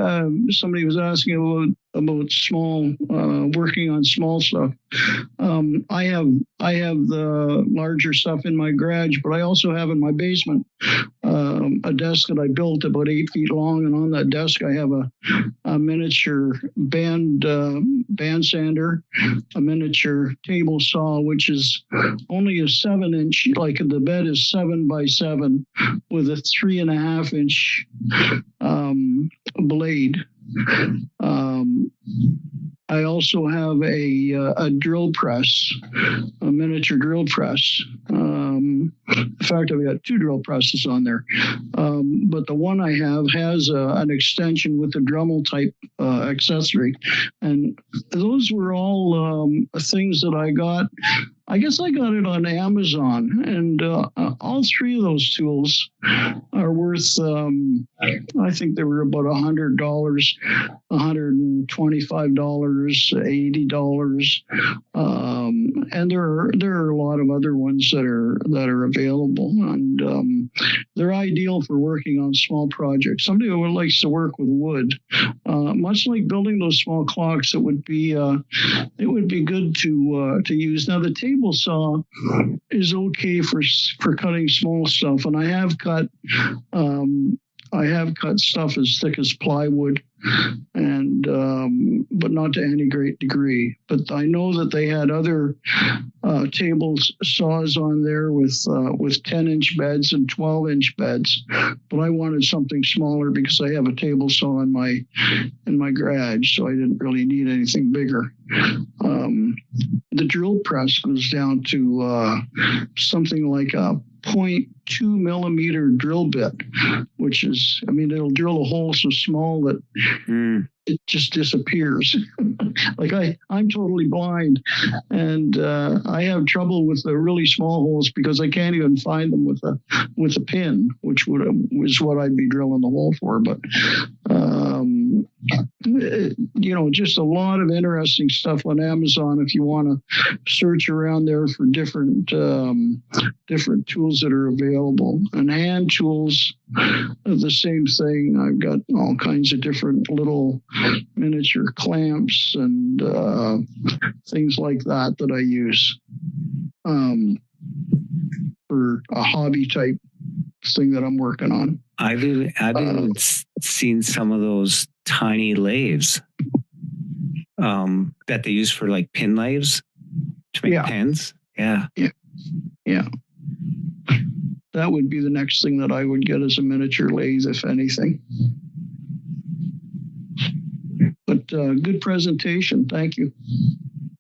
Speaker 2: somebody was asking about small working on small stuff. I have the larger stuff in my garage, but I also have in my basement a desk that I built about 8 feet long, and on that desk I have a miniature band sander, a miniature table saw, which is only a 7-inch, like the bed is 7 by 7 with a 3.5-inch blade. I also have a drill press, a miniature drill press. In fact, I've got 2 drill presses on there. But the one I have has an extension with a Dremel type accessory. And those were all things that I got. I guess I got it on Amazon, and all 3 of those tools are worth, I think they were about $100, $125, $80. And there are a lot of other ones that are available, and they're ideal for working on small projects. Somebody who likes to work with wood, much like building those small clocks, it would be good to use. Now the table saw is okay for cutting small stuff, and I have cut stuff as thick as plywood, and but not to any great degree. But I know that they had other table saws on there with 10-inch beds and 12-inch beds. But I wanted something smaller because I have a table saw in my garage, so I didn't really need anything bigger. The drill press goes down to something like a 0.2 millimeter drill bit, which is, I mean, it'll drill a hole so small that it just disappears. Like I'm totally blind, and I have trouble with the really small holes because I can't even find them with a pin, which was what I'd be drilling the hole for. But just a lot of interesting stuff on Amazon if you want to search around there for different tools that are available. And hand tools are the same thing. I've got all kinds of different little miniature clamps and things like that I use for a hobby type thing that I'm working on.
Speaker 9: I've even seen some of those tiny lathes that they use for like pin lathes to make pens. Yeah.
Speaker 2: That would be the next thing that I would get as a miniature lathe, if anything. But good presentation. Thank you.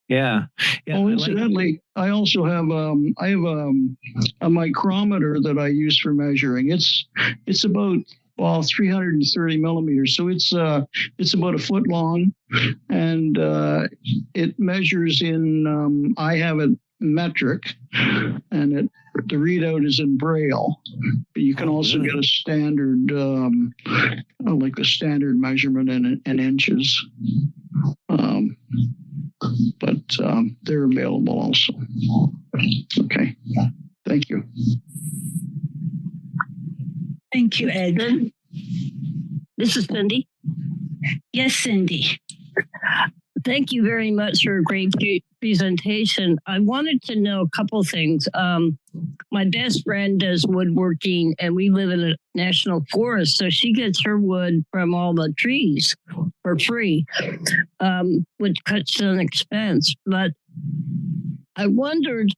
Speaker 9: Yeah.
Speaker 2: Oh, incidentally, I also have a micrometer that I use for measuring. It's about 330 millimeters, so it's about a foot long, and it measures in. I have it metric, and the readout is in Braille. But you can also get a standard, like the standard measurement in inches. But they're available also. Okay. Thank you.
Speaker 1: Thank you, Ed.
Speaker 15: This is Cindy.
Speaker 1: Yes, Cindy.
Speaker 15: Thank you very much for a great presentation. I wanted to know a couple things. My best friend does woodworking, and we live in a national forest, so she gets her wood from all the trees for free, which cuts down expense. But I wondered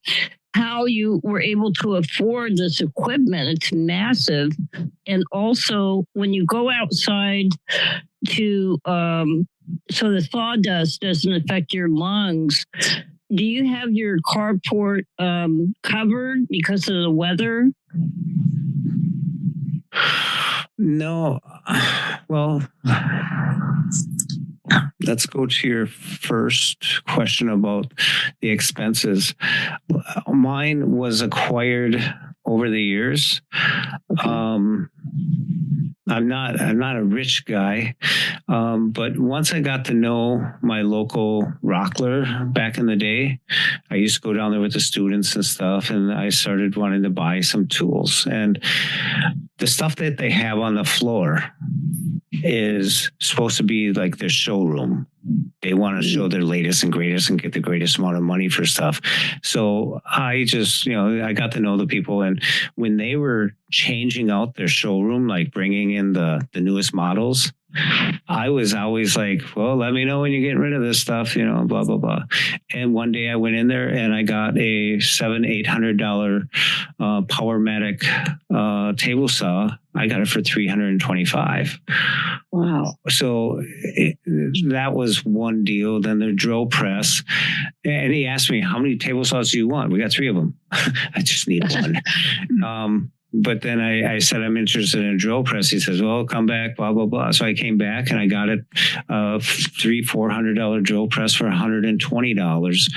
Speaker 15: how you were able to afford this equipment. It's massive. And also, when you go outside to so the sawdust doesn't affect your lungs, do you have your carport covered because of the weather?
Speaker 9: No. Well, let's go to your first question about the expenses. Mine was acquired over the years. I'm not a rich guy, but once I got to know my local rockler back in the day, I used to go down there with the students and stuff, and I started wanting to buy some tools. And the stuff that they have on the floor is supposed to be like their showroom. They want to show their latest and greatest and get the greatest amount of money for stuff. So I just, I got to know the people. And when they were changing out their showroom, like bringing in the newest models, I was always like, well, let me know when you're getting rid of this stuff, blah, blah, blah. And one day I went in there and I got a $700-800 Powermatic table saw. I got it for $325.
Speaker 15: Wow.
Speaker 9: So that was one deal. Then their drill press. And he asked me, how many table saws do you want? We got 3 of them. I just need one. But then I said, I'm interested in a drill press. He says, well, come back, blah, blah, blah. So I came back and I got it $300-400 drill press for $120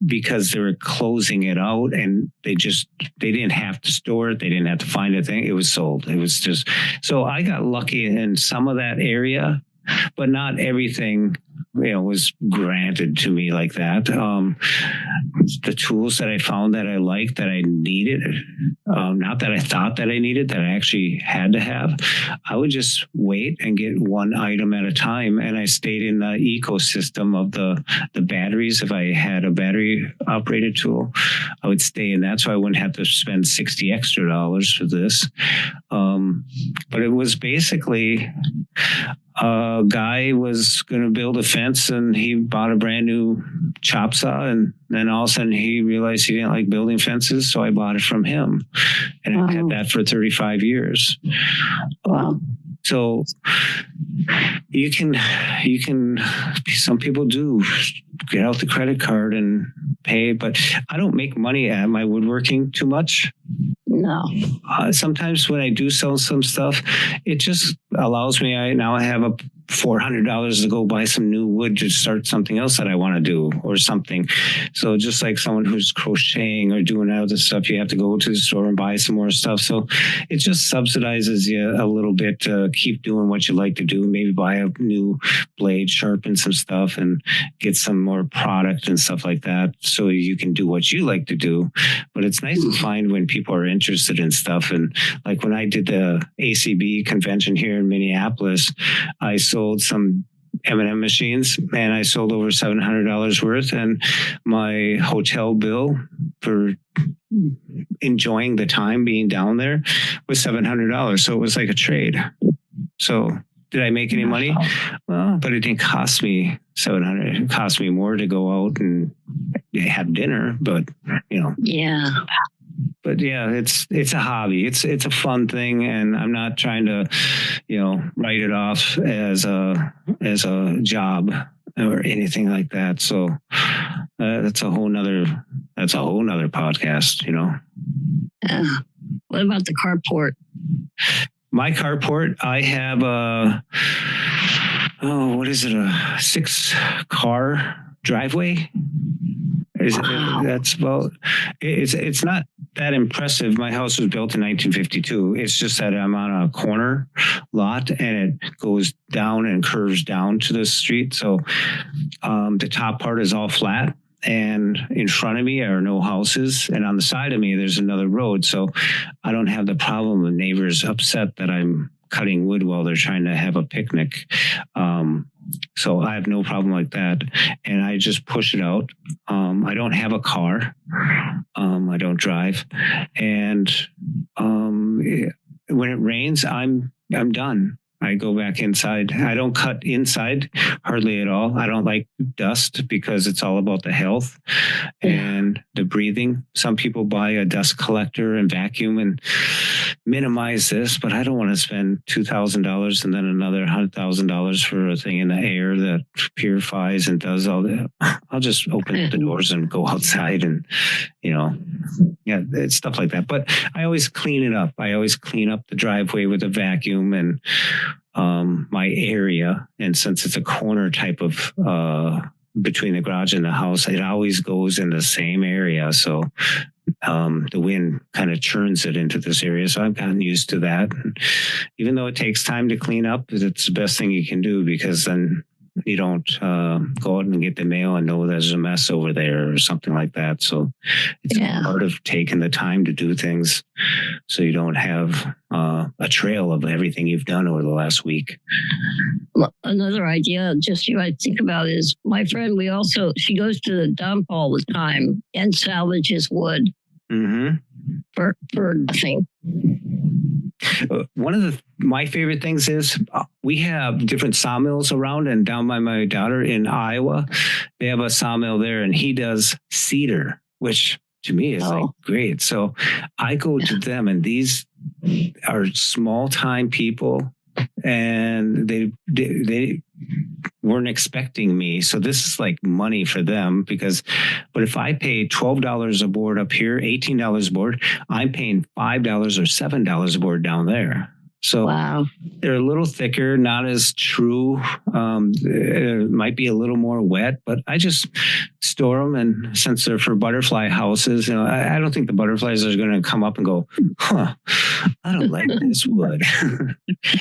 Speaker 9: because they were closing it out and they didn't have to store it. They didn't have to find a thing. It was sold. It was just, so I got lucky in some of that area, but not everything was granted to me like that. The tools that I found that I liked, that I needed, not that I thought that I needed, that I actually had to have, I would just wait and get one item at a time. And I stayed in the ecosystem of the batteries. If I had a battery operated tool, I would stay in that. So I wouldn't have to spend $60 extra for this. But it was basically a guy was going to build a fence and he bought a brand new chop saw, and then all of a sudden he realized he didn't like building fences, so I bought it from him, and I had that for 35 years.
Speaker 15: Wow.
Speaker 9: So you can some people do get out the credit card and pay, but I don't make money at my woodworking too much.
Speaker 15: No.
Speaker 9: Sometimes when I do sell some stuff, it just allows me, I have a $400 to go buy some new wood to start something else that I want to do or something. So just like someone who's crocheting or doing other stuff, you have to go to the store and buy some more stuff. So it just subsidizes you a little bit to keep doing what you like to do. Maybe buy a new blade, sharpen some stuff and get some more product and stuff like that so you can do what you like to do. But it's nice to find when people are interested in stuff. And like when I did the ACB convention here in Minneapolis, I sold some M&M machines and I sold over $700 worth, and my hotel bill for enjoying the time being down there was $700. So it was like a trade. So did I make any money? Well, but it didn't cost me $700. It cost me more to go out and have dinner, but
Speaker 15: Yeah.
Speaker 9: But yeah, it's a hobby. It's a fun thing, and I'm not trying to, write it off as a job or anything like that. So that's a whole nother podcast.
Speaker 15: Yeah. What about the carport?
Speaker 9: My carport, I have a 6-car driveway. That's about. It's not that impressive. My house was built in 1952. It's just that I'm on a corner lot and it goes down and curves down to the street. So the top part is all flat. And in front of me are no houses. And on the side of me, there's another road. So I don't have the problem of neighbors upset that I'm cutting wood while they're trying to have a picnic. So I have no problem like that. And I just push it out. I don't have a car. I don't drive. And when it rains, I'm done. I go back inside. I don't cut inside hardly at all. I don't like dust because it's all about the health and the breathing. Some people buy a dust collector and vacuum and minimize this, but I don't want to spend $2,000 and then another $100,000 for a thing in the air that purifies and does all that. I'll just open the doors and go outside and, it's stuff like that. But I always clean it up. I always clean up the driveway with a vacuum and my area. And since it's a corner type of between the garage and the house, it always goes in the same area. So the wind kind of churns it into this area. So I've gotten used to that. And even though it takes time to clean up, it's the best thing you can do, because then you don't go out and get the mail and know there's a mess over there or something like that. So it's part of taking the time to do things so you don't have a trail of everything you've done over the last week.
Speaker 15: Well, another idea just you might think about is my friend, she goes to the dump all the time and salvages wood for nothing.
Speaker 9: One of my favorite things is we have different sawmills around, and down by my daughter in Iowa, they have a sawmill there, and he does cedar, which to me is like great. So I go to them, and these are small time people, and they weren't expecting me. So this is like money for them, but if I pay $12 a board up here, $18 a board, I'm paying $5 or $7 a board down there. So they're a little thicker, not as true. It might be a little more wet, but I just store them. And since they're for butterfly houses, I don't think the butterflies are going to come up and go, I don't like this wood.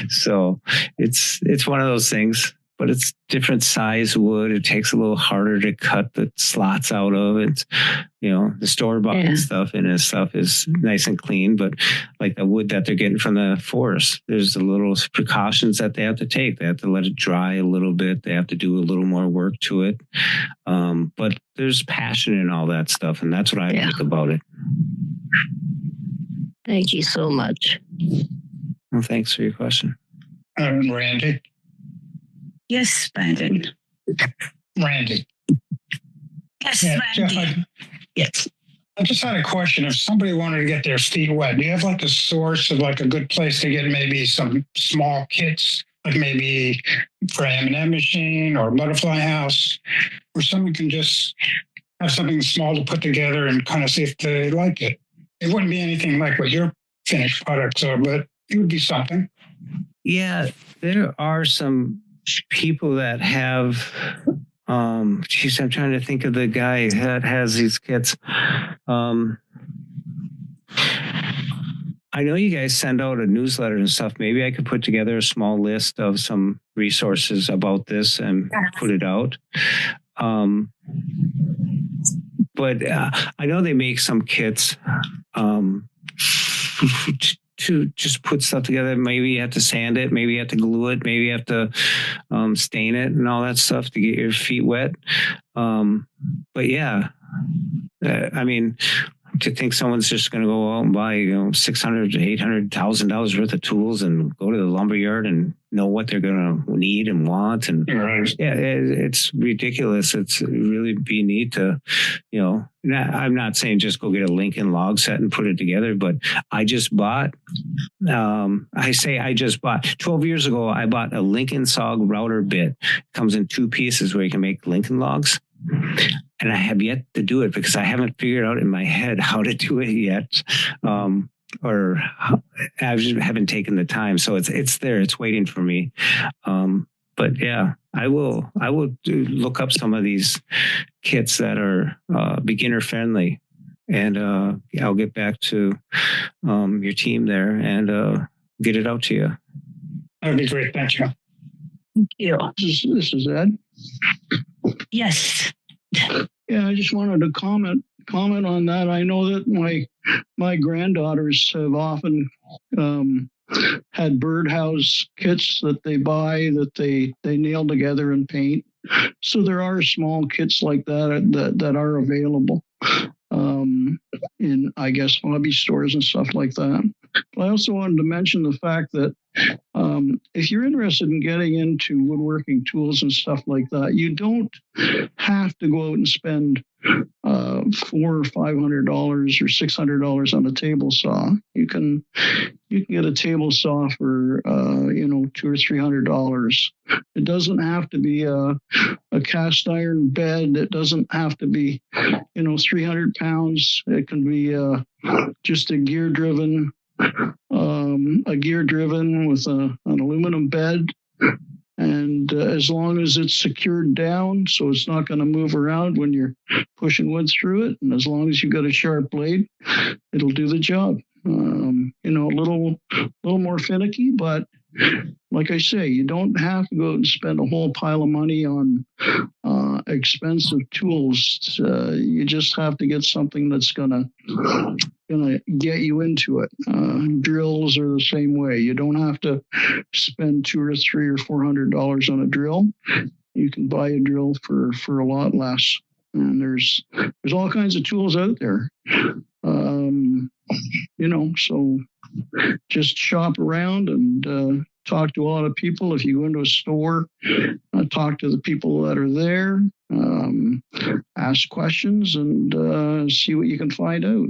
Speaker 9: So it's one of those things. But it's different size wood. It takes a little harder to cut the slots out of it. The store-bought stuff is nice and clean, but like the wood that they're getting from the forest, there's the little precautions that they have to take. They have to let it dry a little bit. They have to do a little more work to it. But there's passion in all that stuff, and that's what I like about it.
Speaker 15: Thank you so much.
Speaker 9: Well, thanks for your question.
Speaker 6: Randy.
Speaker 1: Yes, Brandon.
Speaker 6: Randy.
Speaker 1: Yes,
Speaker 6: Yeah,
Speaker 1: Randy.
Speaker 6: Jeff, I just had a question. If somebody wanted to get their feet wet, do you have like a source of like a good place to get maybe some small kits, like maybe for an M&M machine or a butterfly house, where someone can just have something small to put together and kind of see if they like it? It wouldn't be anything like what your finished products are, but it would be something. Yeah,
Speaker 9: there are some people that have I'm trying to think of the guy that has these kits. I know you guys send out a newsletter and stuff. Maybe I could put together a small list of some resources about this and put it out. But I know they make some kits to just put stuff together. Maybe you have to sand it, maybe you have to glue it, maybe you have to stain it and all that stuff to get your feet wet. But yeah, I mean, to think someone's just going to go out and buy, $600,000 to $800,000 worth of tools and go to the lumber yard and know what they're going to need and want. And it's ridiculous. It's really be neat to, I'm not saying just go get a Lincoln log set and put it together, but I just bought, 12 years ago, I bought a Lincoln Sawg router bit. It comes in two pieces where you can make Lincoln logs. And I have yet to do it because I haven't figured out in my head how to do it yet. Or I just haven't taken the time. So it's there. It's waiting for me. But yeah, I will look up some of these kits that are beginner friendly, and I'll get back to your team there and get it out to you.
Speaker 6: That would be great. Thank you.
Speaker 1: Thank you.
Speaker 5: This is Ed.
Speaker 1: Yes.
Speaker 5: Yeah, I just wanted to comment on that. I know that my granddaughters have often had birdhouse kits that they buy that they nail together and paint. So there are small kits like that are available in, I guess, hobby stores and stuff like that. But I also wanted to mention the fact that if you're interested in getting into woodworking tools and stuff like that, you don't have to go out and spend $400 or $500 or $600 on a table saw. You can get a table saw for $200 or $300. It doesn't have to be a cast iron bed. It doesn't have to be 300 pounds. It can be just a gear driven with an aluminum bed And as long as it's secured down, so it's not going to move around when you're pushing wood through it, and as long as you've got a sharp blade, it'll do the job. A little more finicky, but like I say, you don't have to go out and spend a whole pile of money on expensive tools. You just have to get something that's gonna get you into it. Drills are the same way. You don't have to spend $200 or $300 or $400 on a drill. You can buy a drill for a lot less. And there's all kinds of tools out there. So just shop around and talk to a lot of people. If you go into a store, talk to the people that are there, ask questions, and see what you can find out.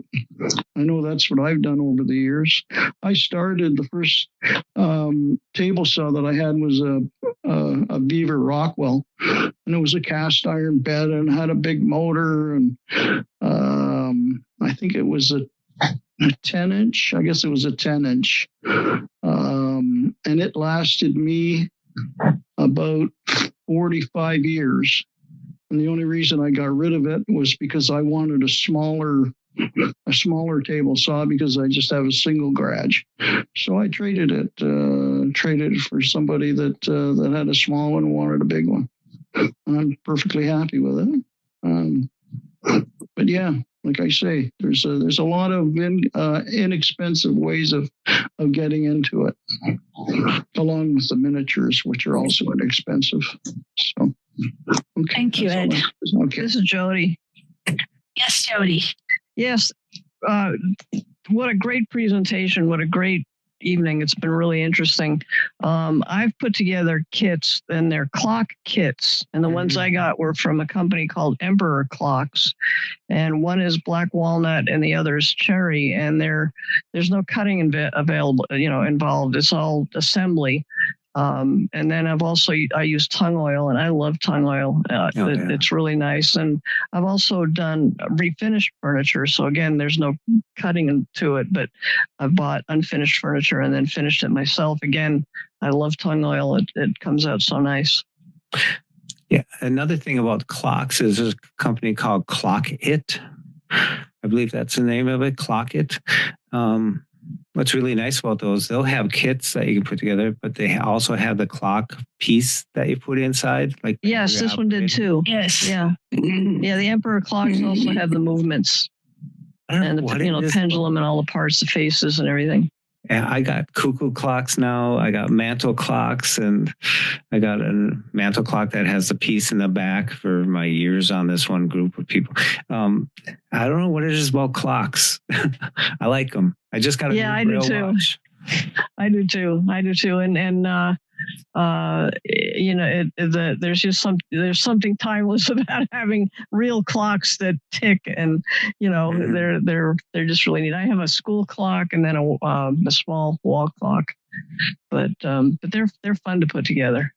Speaker 5: I know that's what I've done over the years. I started, the first table saw that I had was a Beaver Rockwell, and it was a cast iron bed and had a big motor, and I think it was a 10-inch. I guess it was a 10-inch. And it lasted me about 45 years. And the only reason I got rid of it was because I wanted a smaller table saw, because I just have a single garage. So I traded it for somebody that had a small one and wanted a big one. And I'm perfectly happy with it. But yeah, like I say, there's a lot of inexpensive ways of getting into it, along with the miniatures, which are also inexpensive. So, okay.
Speaker 3: Thank you, Ed.
Speaker 5: Okay.
Speaker 3: This is Jody.
Speaker 8: Yes, Jody.
Speaker 3: Yes. What a great presentation. What a great evening. It's been really interesting. I've put together kits, and they're clock kits. And the ones I got were from a company called Emperor Clocks. And one is black walnut and the other is cherry. And there's no cutting involved. It's all assembly. And then I use tung oil, and I love tung oil. It's really nice. And I've also done refinished furniture. So again, there's no cutting to it, but I've bought unfinished furniture and then finished it myself. Again, I love tung oil. It comes out so nice.
Speaker 9: Yeah. Another thing about clocks is there's a company called Clock It. I believe that's the name of it, Clock It. What's really nice about those, they'll have kits that you can put together, but they also have the clock piece that you put inside. Like,
Speaker 3: yes, this one did too.
Speaker 8: Yes.
Speaker 3: Yeah. Yeah. The Emperor Clocks also have the movements and the pendulum and all the parts, the faces and everything.
Speaker 9: Yeah, I got cuckoo clocks now. I got mantle clocks, and I got a mantle clock that has the piece in the back for my years on this one group of people. I don't know what it is about clocks. I like them. I just got a
Speaker 3: I do too.
Speaker 9: watch.
Speaker 3: I do too. And there's something timeless about having real clocks that tick, and they're just really neat. I have a school clock and then a small wall clock, but they're fun to put together.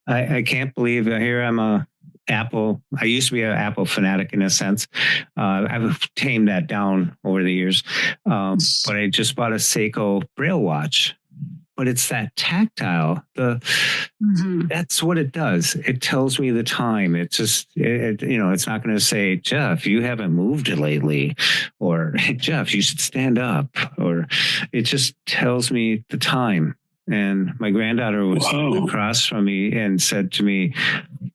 Speaker 9: I can't believe here I'm a Apple. I used to be an Apple fanatic in a sense. I've tamed that down over the years, but I just bought a Seiko Braille watch. But it's that tactile. That's what it does. It tells me the time. It's just, it's not going to say, Jeff, you haven't moved lately, or hey, Jeff, you should stand up, or it just tells me the time. And my granddaughter was across from me and said to me,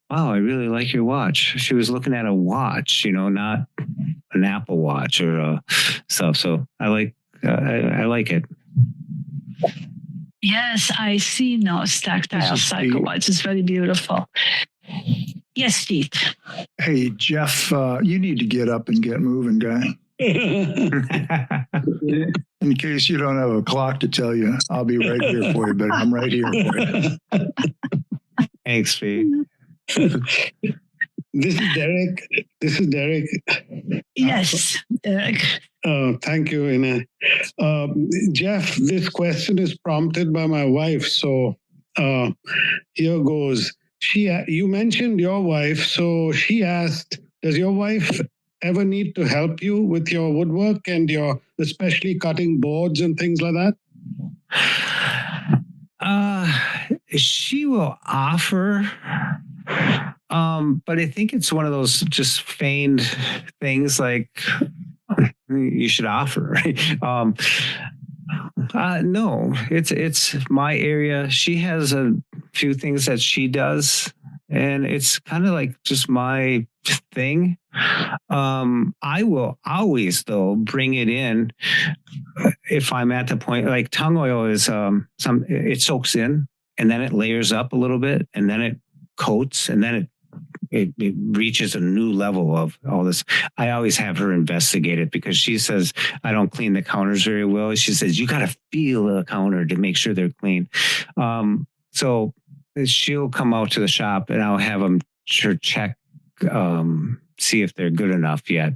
Speaker 9: "Wow, I really like your watch." She was looking at a watch, not an Apple Watch or stuff. So I like it.
Speaker 1: Yes, I see now tactile cycle watch. It's very beautiful. Yes, Steve.
Speaker 4: Hey, Jeff, you need to get up and get moving, guy. In case you don't have a clock to tell you, I'll be right here for you, but I'm right here for you.
Speaker 9: Thanks, Pete.
Speaker 11: This is Derek.
Speaker 1: Yes, Derek.
Speaker 11: Thank you, Ina. Jeff, this question is prompted by my wife. So here goes. You mentioned your wife. So she asked, does your wife ever need to help you with your woodwork and especially cutting boards and things like that?
Speaker 9: she will offer, but I think it's one of those just feigned things like you should offer. No, it's my area. She has a few things that she does, and it's kind of like just my thing. I will always though bring it in if I'm at the point, like tongue oil is it soaks in and then it layers up a little bit and then it coats and then it reaches a new level of all this. I always have her investigate it because she says I don't clean the counters very well. She says you got to feel the counter to make sure they're clean. So she'll come out to the shop and I'll have them check, see if they're good enough yet.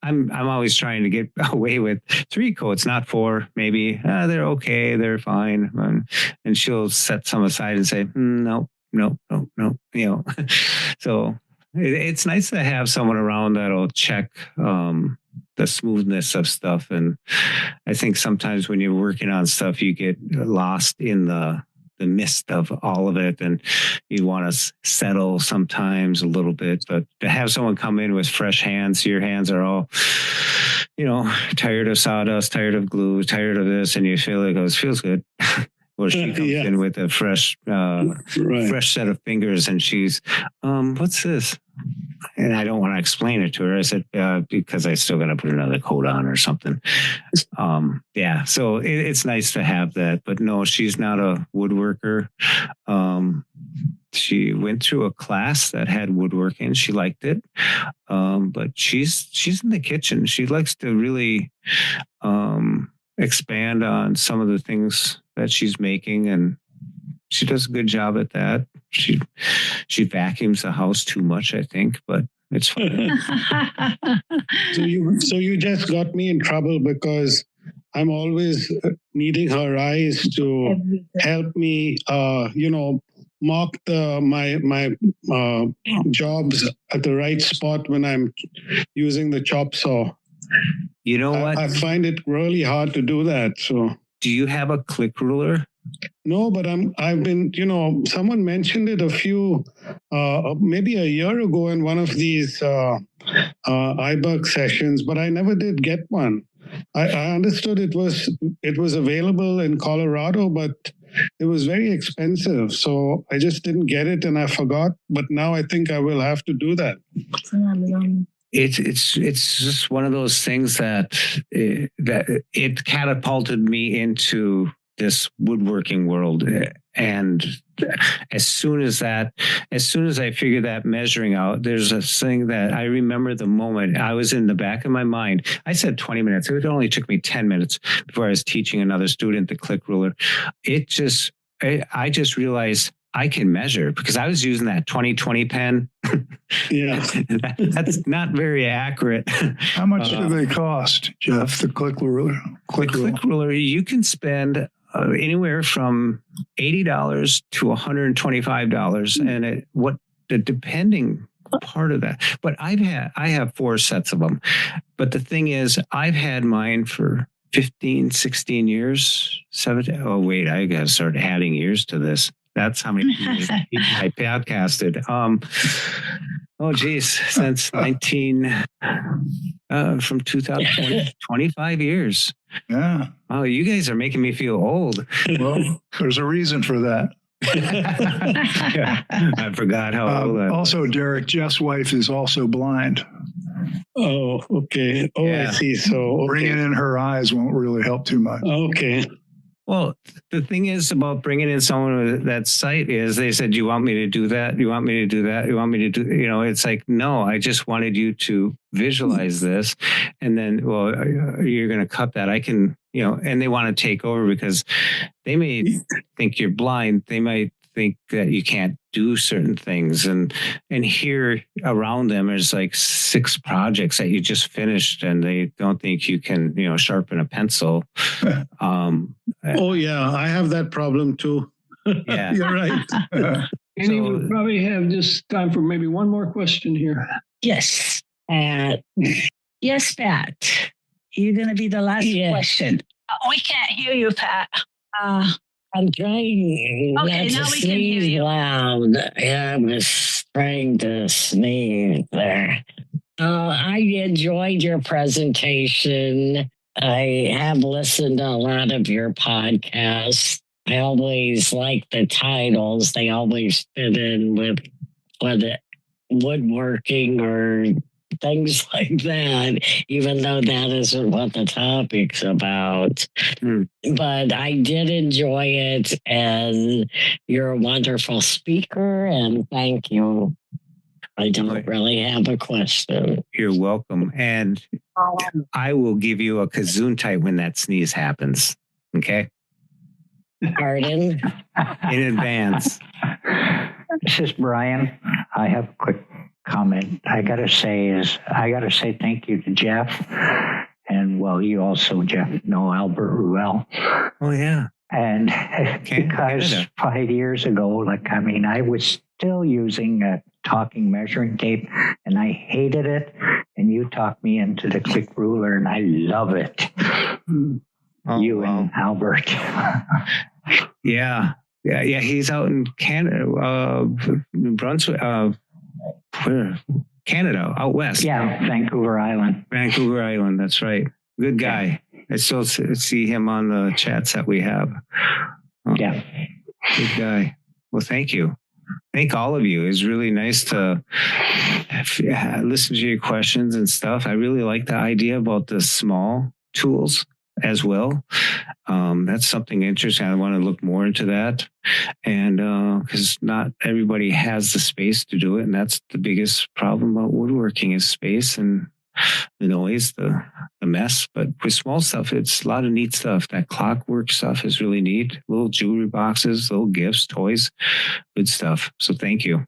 Speaker 9: I'm always trying to get away with 3 coats, not 4. Maybe they're okay, they're fine, and she'll set some aside and say no. So it's nice to have someone around that'll check the smoothness of stuff. And I think sometimes when you're working on stuff, you get lost in the midst of all of it, and you want to settle sometimes a little bit. But to have someone come in with fresh hands, your hands are all, tired of sawdust, tired of glue, tired of this, and you feel like it feels good. Or she comes in with a fresh set of fingers, and she's, what's this? And I don't want to explain it to her. I said, because I still got to put another coat on or something. So it's nice to have that. But no, she's not a woodworker. She went through a class that had woodworking. She liked it. But she's in the kitchen. She likes to really expand on some of the things that she's making, and she does a good job at that. She vacuums the house too much, I think, but it's fine.
Speaker 11: So you just got me in trouble because I'm always needing her eyes to help me, mark my jobs at the right spot when I'm using the chop saw.
Speaker 9: You know what?
Speaker 11: I find it really hard to do that. So,
Speaker 9: do you have a click ruler?
Speaker 11: No, but I've been, someone mentioned it maybe a year ago in one of these iBUG sessions, but I never did get one. I understood it was available in Colorado, but it was very expensive. So I just didn't get it and I forgot. But now I think I will have to do that.
Speaker 9: It's just one of those things that it catapulted me into this woodworking world. And as soon as I figured that measuring out, there's a thing that I remember the moment I was in the back of my mind. I said 20 minutes. It only took me 10 minutes before I was teaching another student the click ruler. I just realized I can measure because I was using that 2020 pen.
Speaker 11: Yeah.
Speaker 9: That's not very accurate.
Speaker 4: How much do they cost, Jeff, the click ruler?
Speaker 9: Click ruler, you can spend anywhere from $80 to $125, and the depending part of that. But I have 4 sets of them. But the thing is, I've had mine for 15, 16 years, 17. Oh wait, I got to start adding years to this. That's how many years I podcasted. Since from 2020, 25 years.
Speaker 4: Yeah.
Speaker 9: Oh, you guys are making me feel old.
Speaker 4: Well, there's a reason for that.
Speaker 9: I forgot how old I was.
Speaker 4: Also, Derek, Jeff's wife is also blind.
Speaker 11: Oh, okay. Oh, yeah. I see. So
Speaker 4: bringing in her eyes won't really help too much.
Speaker 11: Okay.
Speaker 9: Well, the thing is about bringing in someone with that sight is they said, you want me to do that? You want me to do that? You want me to do, it's like, no, I just wanted you to visualize this. And then, well, you're going to cut that. I can, and they want to take over because they may think you're blind. They might think that you can't do certain things. And here around them is like 6 projects that you just finished and they don't think you can, sharpen a pencil.
Speaker 11: Oh yeah, I have that problem too.
Speaker 9: Yeah,
Speaker 11: you're right.
Speaker 2: Andy, we probably have just time for maybe one more question here.
Speaker 1: Yes. Yes, Pat. You're going to be the last question. We can't hear you, Pat.
Speaker 16: I'm trying not
Speaker 1: Okay,
Speaker 16: to
Speaker 1: now we can hear
Speaker 16: sneeze
Speaker 1: you.
Speaker 16: loud. Yeah, I was trying to sneeze there. I enjoyed your presentation. I have listened to a lot of your podcasts. I always like the titles. They always fit in with whether woodworking or things like that, even though that isn't what the topic's about. But I did enjoy it, and you're a wonderful speaker, and thank you. I don't really have a question.
Speaker 9: You're welcome. And I will give you a gesundheit when that sneeze happens. Okay?
Speaker 16: Pardon?
Speaker 9: In advance.
Speaker 17: This is Brian. I have a quick comment. I gotta say thank you to Jeff. And well, you also, Jeff, know Albert Ruel.
Speaker 9: Oh, yeah.
Speaker 17: And because
Speaker 9: Canada.
Speaker 17: 5 years ago, I was still using a talking measuring tape and I hated it. And you talked me into the click ruler and I love it. And Albert.
Speaker 9: Yeah. He's out in Canada, New Brunswick, Canada, out west.
Speaker 17: Yeah, Vancouver Island.
Speaker 9: Vancouver Island, that's right. Good guy. I still see him on the chats that we have.
Speaker 17: Yeah.
Speaker 9: Good guy. Well, thank you. Thank all of you. It's really nice to listen to your questions and stuff. I really like the idea about the small tools as well. That's something interesting. I want to look more into that. And because not everybody has the space to do it. And that's the biggest problem about woodworking is space and the noise, the mess. But with small stuff, it's a lot of neat stuff. That clockwork stuff is really neat. Little jewelry boxes, little gifts, toys, good stuff. So thank you.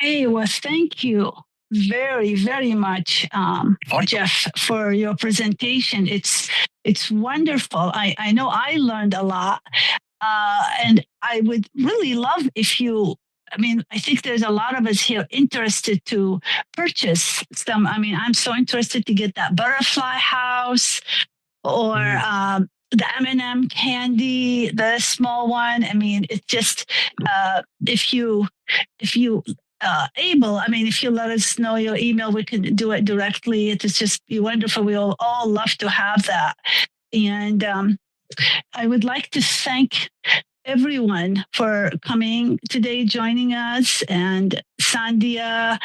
Speaker 1: Hey, well, thank you very, very much, Jeff, for your presentation. It's wonderful. I know I learned a lot. And I would really love if you, I think there's a lot of us here interested to purchase some. I'm so interested to get that butterfly house or the M&M candy, the small one. It's just, if you able, if you let us know your email, we can do it directly. It is just be wonderful. We all love to have that. And I would like to thank everyone for coming today, joining us, and Sandia,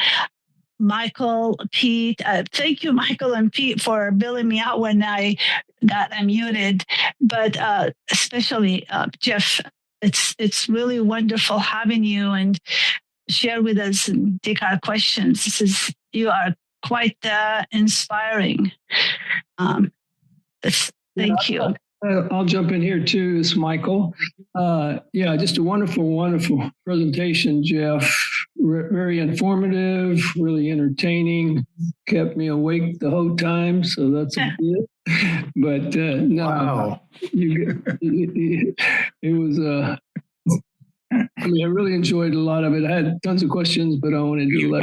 Speaker 1: Michael, Pete. Thank you, Michael and Pete, for billing me out when I got unmuted. But especially Jeff, it's really wonderful having you and share with us and take our questions. You are quite inspiring. Thank you.
Speaker 2: I'll jump in here too. It's Michael. Just a wonderful presentation, Jeff. Very informative, really entertaining. Kept me awake the whole time, so that's a bit. But no, wow. It was. I really enjoyed a lot of it. I had tons of questions, but I wanted to let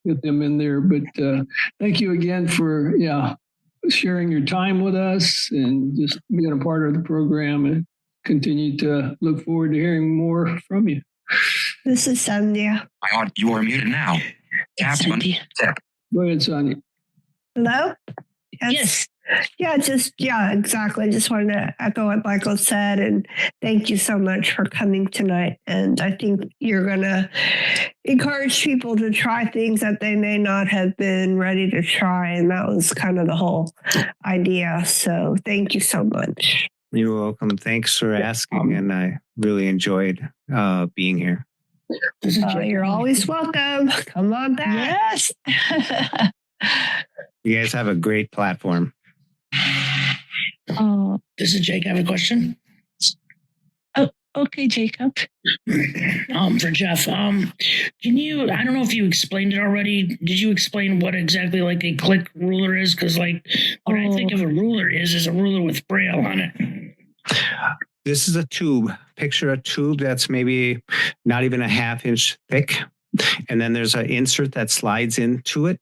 Speaker 2: get them in there. But thank you again for sharing your time with us and just being a part of the program, and continue to look forward to hearing more from you.
Speaker 18: This is Sandia.
Speaker 19: You are muted now. Tap.
Speaker 2: Go ahead, Sonia.
Speaker 18: Hello? Yes. Exactly. I just wanted to echo what Michael said, and thank you so much for coming tonight. And I think you're going to encourage people to try things that they may not have been ready to try. And that was kind of the whole idea. So thank you so much.
Speaker 9: You're welcome. Thanks for asking. And I really enjoyed being here.
Speaker 18: You're always welcome. Come on back.
Speaker 1: Yes.
Speaker 9: You guys have a great platform.
Speaker 19: This is Jake. I have a question.
Speaker 1: Oh, okay, Jacob.
Speaker 19: For Jeff, can you? I don't know if you explained it already. Did you explain what exactly like a click ruler is? Because what I think of a ruler is a ruler with braille on it.
Speaker 9: This is a tube. Picture a tube that's maybe not even a half-inch thick, and then there's an insert that slides into it,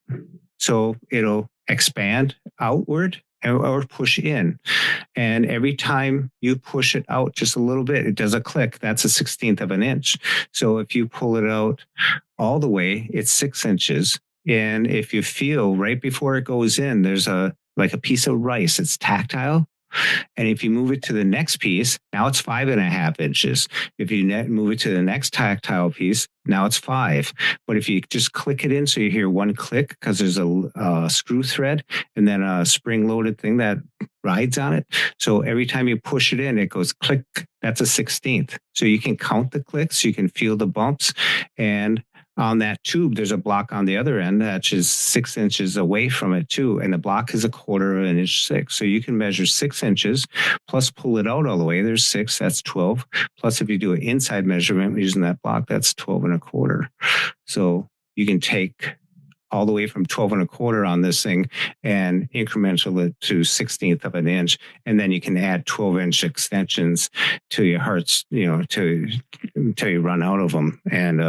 Speaker 9: so it'll expand outward or push in. And every time you push it out just a little bit, it does a click. That's a 1/16 of an inch. So if you pull it out all the way, it's 6 inches. And if you feel right before it goes in, there's like a piece of rice. It's tactile. And if you move it to the next piece, now it's 5.5 inches. If you move it to the next tactile piece, now it's 5. But if you just click it in, so you hear one click because there's a screw thread and then a spring-loaded thing that rides on it. So every time you push it in, it goes click. That's a 1/16. So you can count the clicks, you can feel the bumps, and on that tube, there's a block on the other end that's just 6 inches away from it too. And the block is 1/4 of an inch thick. So you can measure 6 inches plus pull it out all the way. There's 6, that's 12. Plus if you do an inside measurement using that block, that's 12.25. So you can take all the way from 12.25 on this thing and incremental it to 1/16 of an inch. And then you can add 12-inch extensions to your hearts, until you run out of them. And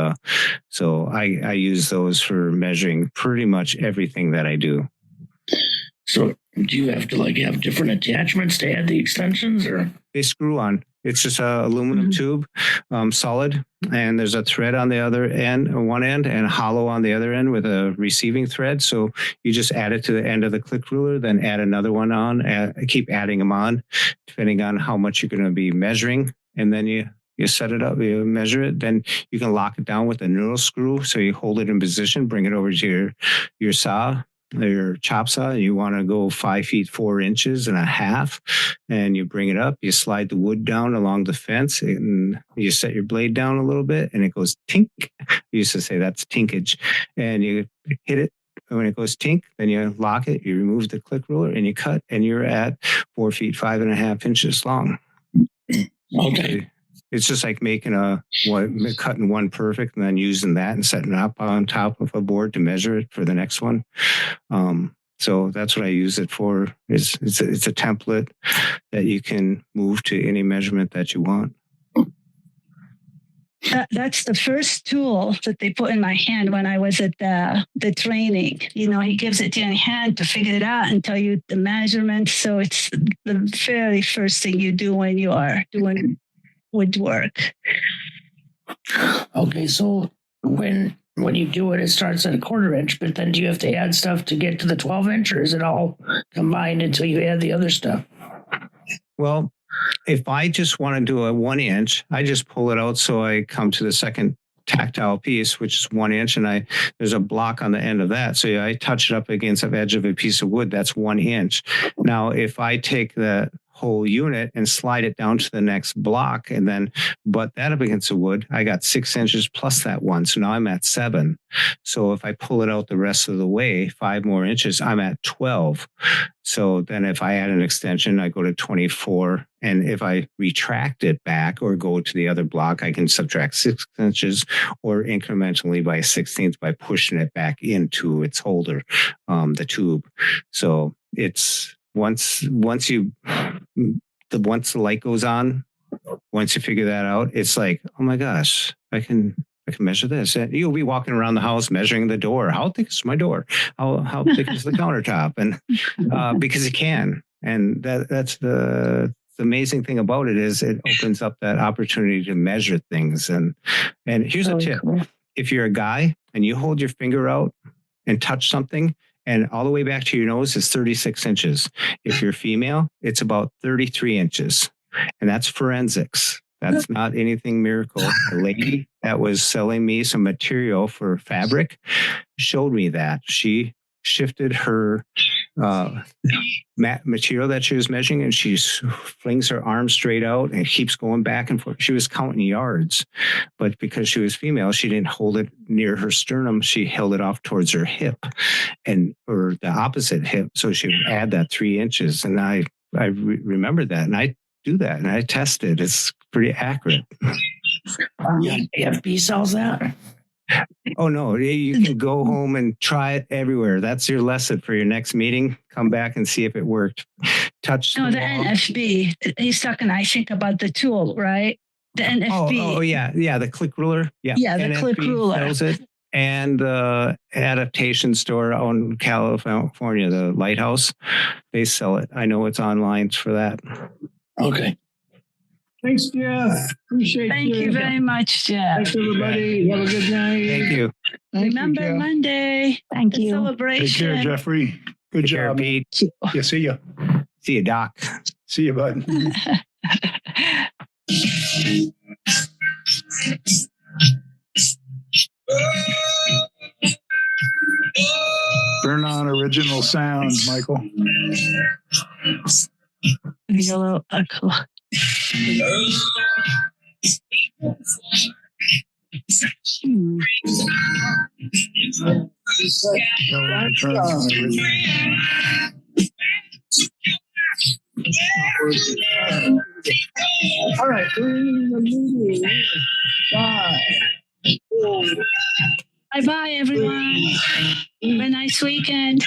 Speaker 9: so I use those for measuring pretty much everything that I do.
Speaker 19: So do you have to have different attachments to add the extensions, or?
Speaker 9: They screw on. It's just a aluminum tube, solid, and there's a thread on the other end, one end, and hollow on the other end with a receiving thread. So you just add it to the end of the click ruler, then add another one on, keep adding them on, depending on how much you're going to be measuring. And then you set it up, you measure it, then you can lock it down with a knurl screw. So you hold it in position, bring it over to your saw, your chop saw. You want to go 5 feet 4 inches and a half, and you bring it up, you slide the wood down along the fence, and you set your blade down a little bit, and it goes tink. We used to say that's tinkage. And you hit it. When it goes tink, then you lock it, you remove the click ruler, and you cut, and you're at 4 feet 5.5 inches long.
Speaker 19: Okay.
Speaker 9: It's just like making cutting one perfect and then using that and setting it up on top of a board to measure it for the next one. So that's what I use it for. It's a template that you can move to any measurement that you want.
Speaker 1: That's the first tool that they put in my hand when I was at the training. He gives it to you in hand to figure it out and tell you the measurements. So it's the very first thing you do when you are doing woodwork.
Speaker 19: Okay, so when you do it, it starts at 1/4 inch, but then do you have to add stuff to get to the 12 inch, or is it all combined until you add the other stuff?
Speaker 9: Well, if I just want to do a 1 inch, I just pull it out so I come to the second tactile piece, which is 1 inch, and there's a block on the end of that. So I touch it up against the edge of a piece of wood. That's 1 inch. Now, if I take the whole unit and slide it down to the next block and then butt that up against the wood, I got 6 inches plus that one. So now I'm at 7. So if I pull it out the rest of the way, 5 more inches, I'm at 12. So then if I add an extension, I go to 24. And if I retract it back or go to the other block, I can subtract 6 inches or incrementally by 1/16 by pushing it back into its holder, the tube. So it's once the light goes on, once you figure that out, it's like, oh my gosh, I can measure this. And you'll be walking around the house measuring the door. How thick is my door? How thick is the countertop? And because you can. And that's the amazing thing about it is it opens up that opportunity to measure things. And here's a tip. Cool. If you're a guy and you hold your finger out and touch something, and all the way back to your nose is 36 inches. If you're female, it's about 33 inches. And that's forensics. That's not anything miracle. A lady that was selling me some material for fabric showed me that. She shifted her material that she was measuring, and she flings her arm straight out and keeps going back and forth. She was counting yards, but because she was female, she didn't hold it near her sternum. She held it off towards her hip or the opposite hip. So she would add that 3 inches. And I remembered that, and I do that, and I test it. It's pretty accurate.
Speaker 19: AFB sells that?
Speaker 9: Oh, no, you can go home and try it everywhere. That's your lesson for your next meeting. Come back and see if it worked. Touch.
Speaker 1: No, the NFB. He's talking, I think, about the tool, right? The NFB.
Speaker 9: Oh, yeah. Yeah, the click ruler. Yeah,
Speaker 1: the NFB click ruler.
Speaker 9: Sells it. and the adaptation store out in California, the Lighthouse. They sell it. I know it's online for that.
Speaker 19: Okay.
Speaker 2: Thanks, Jeff. Appreciate
Speaker 1: Thank you very much, Jeff.
Speaker 2: Thanks, everybody. Have a good night.
Speaker 9: Thank you.
Speaker 1: Remember Monday.
Speaker 7: Thank
Speaker 1: the
Speaker 7: you.
Speaker 1: Celebration.
Speaker 4: Take care, Jeffrey. Good
Speaker 9: Take care,
Speaker 4: job,
Speaker 9: Pete.
Speaker 4: Yeah, see ya.
Speaker 9: See you, Doc.
Speaker 4: See you, bud. Turn on original sound, Michael.
Speaker 1: Yellow echo.
Speaker 4: Turn on original.
Speaker 2: All right. Bye.
Speaker 1: Bye-bye, everyone. Have a nice weekend.